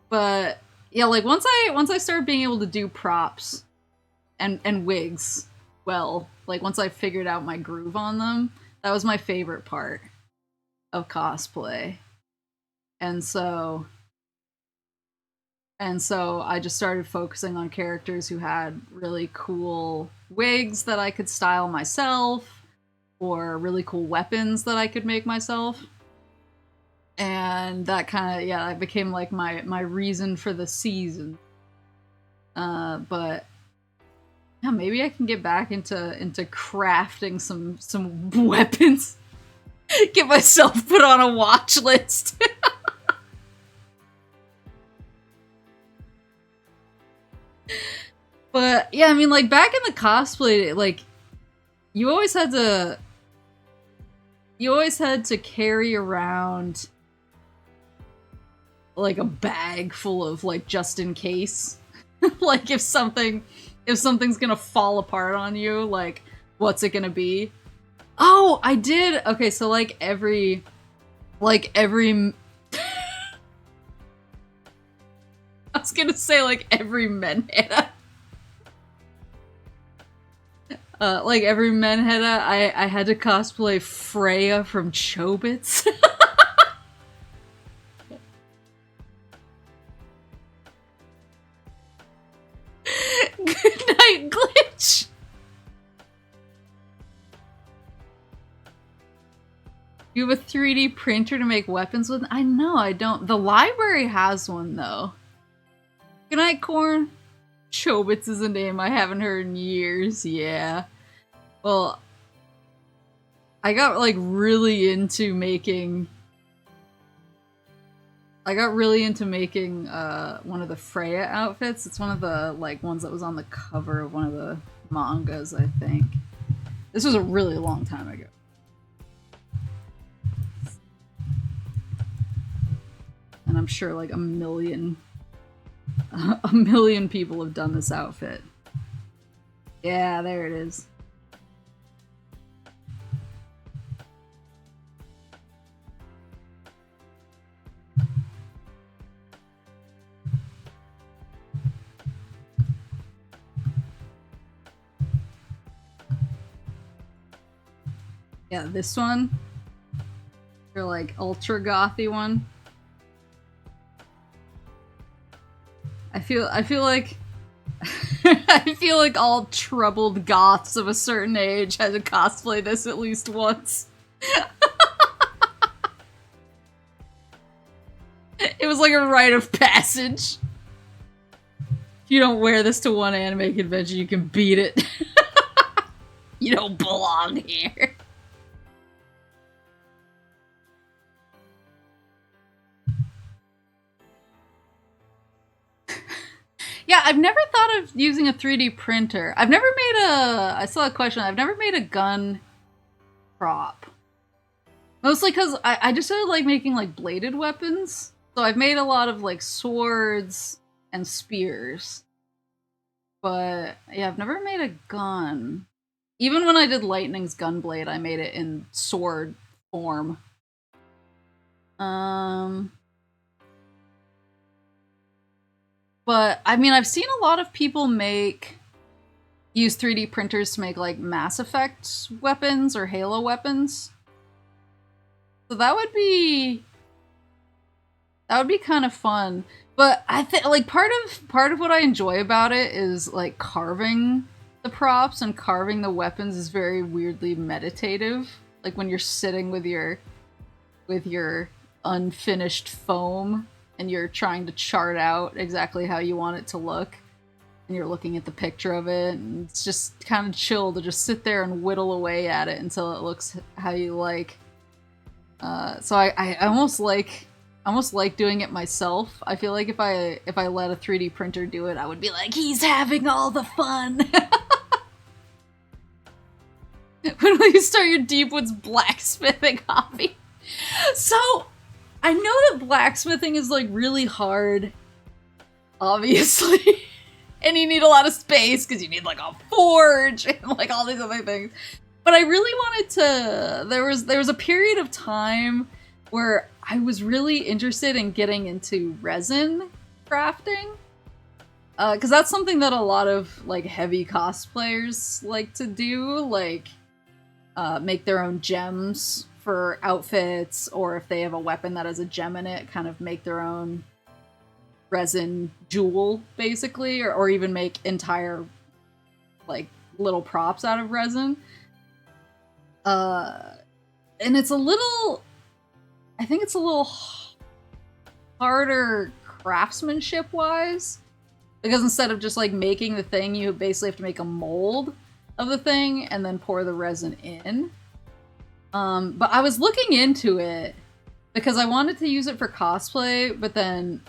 But yeah, like once I started being able to do props and wigs, well, like once I figured out my groove on them, that was my favorite part of cosplay. And so I just started focusing on characters who had really cool wigs that I could style myself, or really cool weapons that I could make myself. And that kind of, yeah, that became like my reason for the season. But yeah, maybe I can get back into crafting some weapons. Get myself put on a watch list. But yeah, I mean, like back in the cosplay, like you always had to carry around like a bag full of like just in case. Like if something's gonna fall apart on you, like what's it gonna be? Oh, I did. Okay, so like every I was gonna say like every menheta. Like every menheta, I had to cosplay Freya from Chobits. Good night, Glitch! You have a 3D printer to make weapons with? I know, I don't. The library has one, though. Good night, Corn. Chobits is a name I haven't heard in years, yeah. Well, I got, like, really into making... one of the Freya outfits. It's one of the, like, ones that was on the cover of one of the mangas, I think. This was a really long time ago. And I'm sure, like, a million people have done this outfit. Yeah, there it is. Yeah, this one. Or like ultra gothy one. I feel like I feel like all troubled goths of a certain age had to cosplay this at least once. It was like a rite of passage. If you don't wear this to one anime convention, you can beat it. You don't belong here. Yeah, I've never thought of using a 3D printer. I've never made a... I saw a question. I've never made a gun prop. Mostly because I just started like making like bladed weapons. So I've made a lot of like swords and spears. But yeah, I've never made a gun. Even when I did Lightning's Gunblade, I made it in sword form. But I mean, I've seen a lot of people use 3D printers to make like Mass Effect weapons or Halo weapons. So that would be kind of fun. But I think like part of what I enjoy about it is like carving the props and carving the weapons is very weirdly meditative. Like when you're sitting with your unfinished foam and you're trying to chart out exactly how you want it to look. And you're looking at the picture of it, and it's just kind of chill to just sit there and whittle away at it until it looks how you like. So I almost like doing it myself. I feel like if I let a 3D printer do it, I would be like, he's having all the fun. When will you start your Deepwoods blacksmithing hobby? So, I know that blacksmithing is like really hard, obviously. And you need a lot of space because you need like a forge and like all these other things. But I really wanted to... There was a period of time where I was really interested in getting into resin crafting. Because that's something that a lot of like heavy cosplayers like to do. Like make their own gems for outfits, or if they have a weapon that has a gem in it, kind of make their own resin jewel, basically, or even make entire like little props out of resin. And it's a little... I think it's a little harder craftsmanship-wise, because instead of just like making the thing, you basically have to make a mold of the thing and then pour the resin in. But I was looking into it because I wanted to use it for cosplay, but then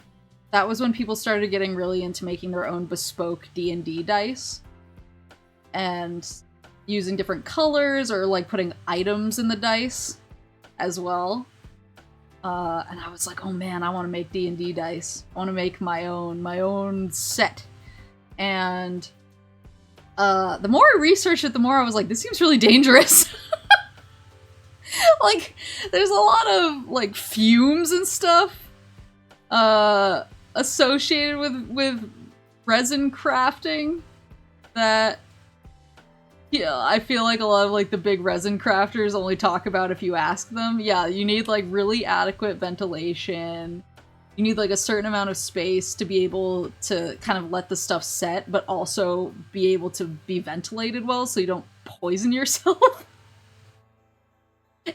that was when people started getting really into making their own bespoke D&D dice and using different colors or like putting items in the dice as well. And I was like, oh man, I want to make D&D dice. I want to make my own set. And the more I researched it, the more I was like, this seems really dangerous. Like, there's a lot of like fumes and stuff associated with resin crafting that, yeah, I feel like a lot of like the big resin crafters only talk about if you ask them. Yeah, you need like really adequate ventilation. You need like a certain amount of space to be able to kind of let the stuff set, but also be able to be ventilated well so you don't poison yourself.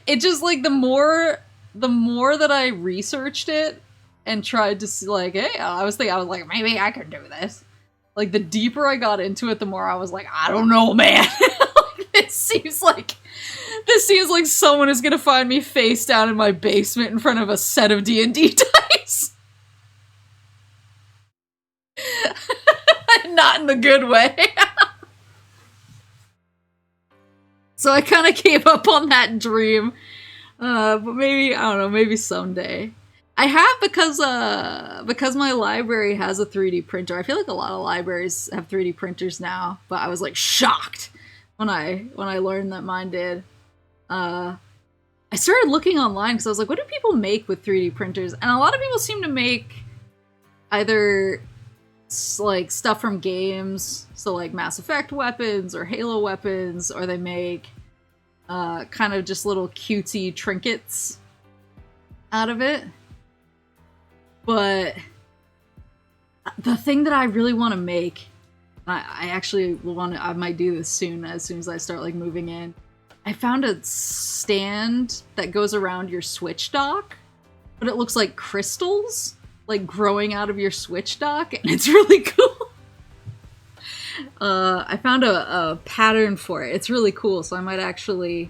It just like the more that I researched it and tried to see like, hey, I was like, maybe I could do this. Like the deeper I got into it, the more I was like, I don't know, man. Like, this seems like someone is gonna find me face down in my basement in front of a set of D&D dice. Not in the good way. So I kind of gave up on that dream. But maybe, I don't know, maybe someday. I have because my library has a 3D printer. I feel like a lot of libraries have 3D printers now, but I was like shocked when I learned that mine did. I started looking online because I was like, what do people make with 3D printers? And a lot of people seem to make either like stuff from games, so like Mass Effect weapons or Halo weapons, or they make kind of just little cutesy trinkets out of it. But the thing that I really want to make, I actually I might do this soon as I start like moving in. I found a stand that goes around your Switch dock, but it looks like crystals like growing out of your Switch dock, and it's really cool. I found a pattern for it. It's really cool, so I might actually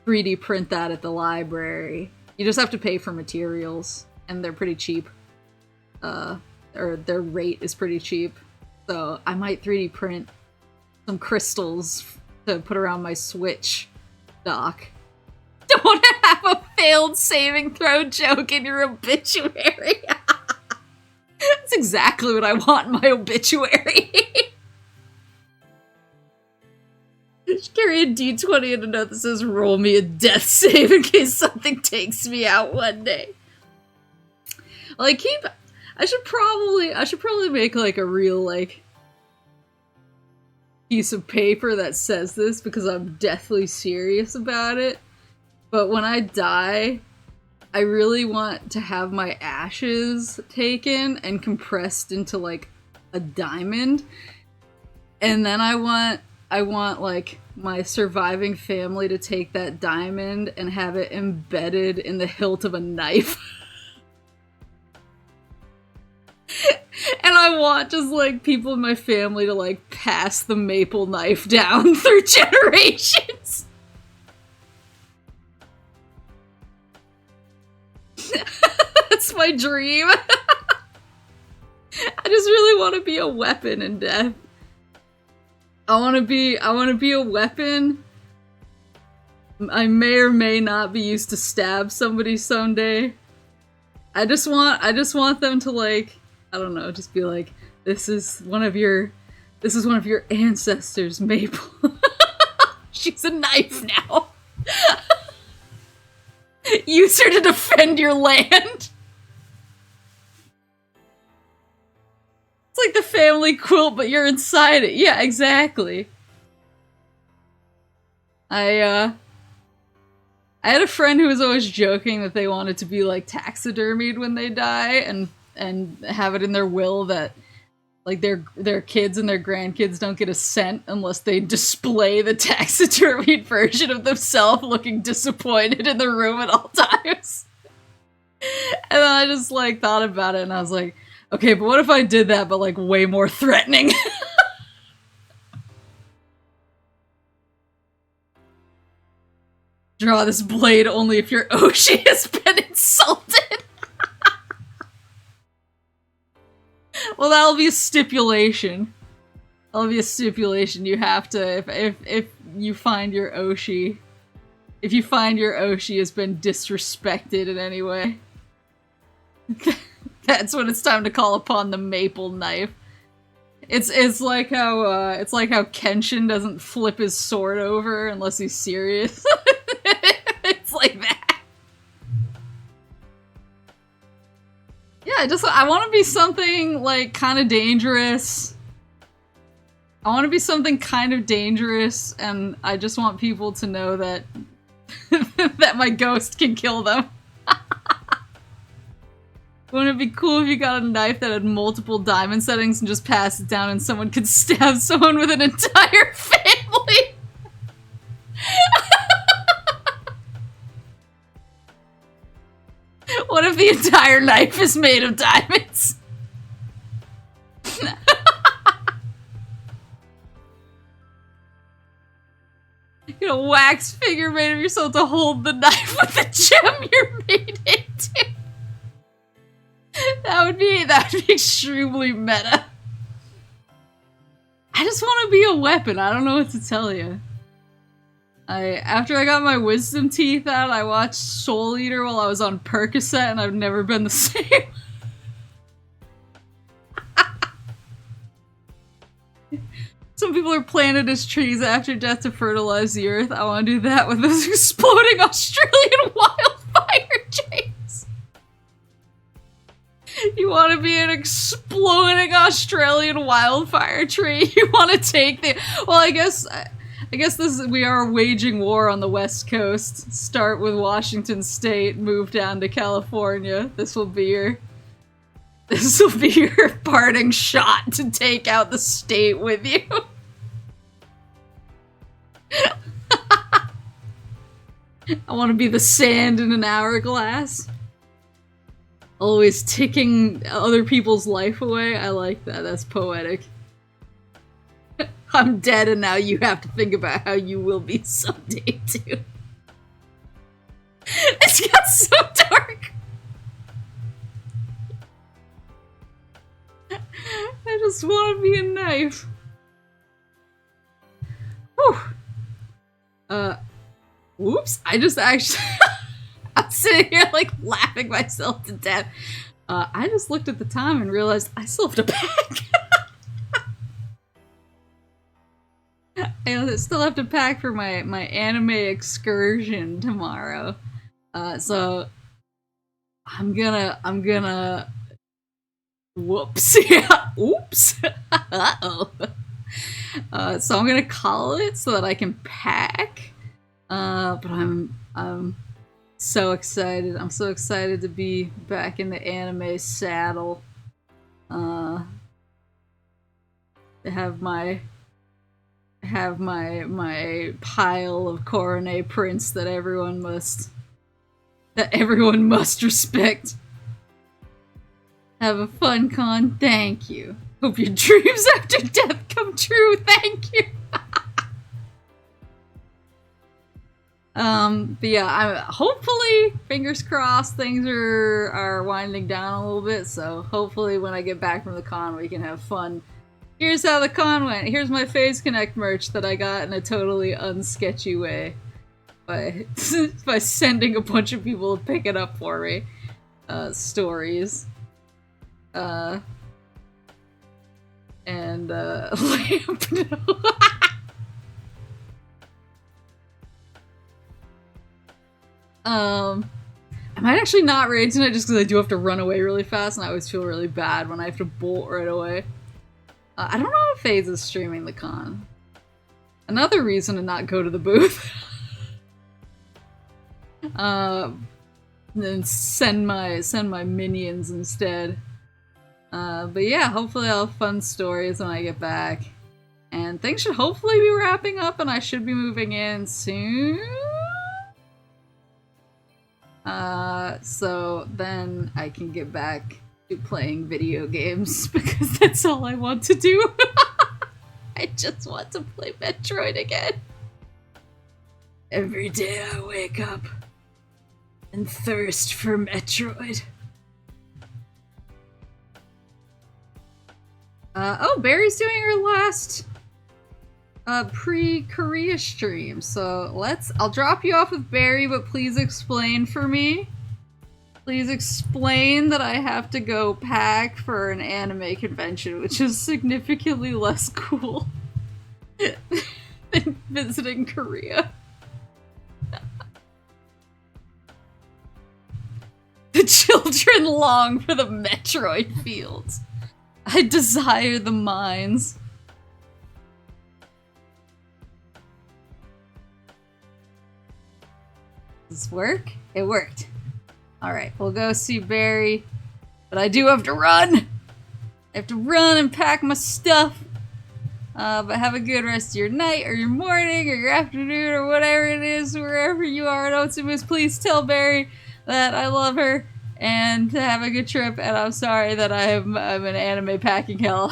3D print that at the library. You just have to pay for materials, and they're pretty cheap. or their rate is pretty cheap. So I might 3D print some crystals to put around my Switch dock. Don't have a failed saving throw joke in your obituary. That's exactly what I want in my obituary. Just carry a D20 and a note that says, roll me a death save in case something takes me out one day. Like, I should probably make, like, a real, like, piece of paper that says this, because I'm deathly serious about it. But when I die, I really want to have my ashes taken and compressed into, like, a diamond. And then I want, like, my surviving family to take that diamond and have it embedded in the hilt of a knife. And I want just, like, people in my family to, like, pass the maple knife down through generations. That's my dream. I just really want to be a weapon in death. I want to be a weapon. I may or may not be used to stab somebody someday. I just want them to, like, I don't know, just be like, this is one of your ancestors, Maple. She's a knife now. Use her to defend your land. It's like the family quilt, but you're inside it. Yeah, exactly. I had a friend who was always joking that they wanted to be, like, taxidermied when they die and have it in their will that, like, their kids and their grandkids don't get a cent unless they display the taxidermied version of themselves looking disappointed in the room at all times. And then I just, like, thought about it and I was like, okay, but what if I did that but, like, way more threatening? Draw this blade only if your Oshi has been insulted. Well, that'll be a stipulation. That'll be a stipulation. You have to, if you find your Oshi, if you find your Oshi has been disrespected in any way, that's when it's time to call upon the maple knife. It's like how Kenshin doesn't flip his sword over unless he's serious. It's like that. Yeah, I want to be something, like, kind of dangerous. I want to be something kind of dangerous, and I just want people to know that that my ghost can kill them. Wouldn't it be cool if you got a knife that had multiple diamond settings and just passed it down and someone could stab someone with an entire family? What if the entire knife is made of diamonds? You know, wax figure made of yourself to hold the knife with the gem you're made into. That would be extremely meta. I just want to be a weapon. I don't know what to tell you. After I got my wisdom teeth out, I watched Soul Eater while I was on Percocet, and I've never been the same. Some people are planted as trees after death to fertilize the earth. I want to do that with those exploding Australian wildfire trees. You want to be an exploding Australian wildfire tree? You want to take the... Well, I guess we are waging war on the West Coast. Start with Washington State, move down to California. This will be your parting shot to take out the state with you. I want to be the sand in an hourglass. Always ticking other people's life away. I like that. That's poetic. I'm dead and now you have to think about how you will be someday too. It's got so dark. just want to be a knife. Whew. Whoops. I just actually... I'm sitting here, like, laughing myself to death. I just looked at the time and realized I still have to pack. I still have to pack for my anime excursion tomorrow. So I'm gonna whoops. Yeah. Oops. Uh-oh. So I'm gonna call it so that I can pack. But I'm so excited. I'm so excited to be back in the anime saddle. To have my pile of Coronet prints that everyone must respect. Have a fun con. Thank you. Hope your dreams after death come true. Thank you. But yeah, hopefully, fingers crossed, things are winding down a little bit, so hopefully when I get back from the con we can have fun. Here's how the con went. Here's my Phase Connect merch that I got in a totally unsketchy way by sending a bunch of people to pick it up for me. Stories. And lamp. I might actually not raid tonight just because I do have to run away really fast and I always feel really bad when I have to bolt right away. I don't know if FaZe is streaming the con. Another reason to not go to the booth. Then send my minions instead. But yeah, hopefully I'll have fun stories when I get back. And things should hopefully be wrapping up and I should be moving in soon. So then I can get back to playing video games because that's all I want to do. I just want to play Metroid again. Every day I wake up and thirst for Metroid. Oh, Barry's doing her last pre-Korea stream, so I'll drop you off with Barry, but please explain for me. Please explain that I have to go pack for an anime convention, which is significantly less cool than visiting Korea. The children long for the Metroid fields. I desire the mines. Does this work? It worked. Alright, we'll go see Barry. But I do have to run! I have to run and pack my stuff. But have a good rest of your night, or your morning, or your afternoon, or whatever it is, wherever you are at Otsumus. Please tell Barry that I love her, and to have a good trip, and I'm sorry that I'm an anime packing hell.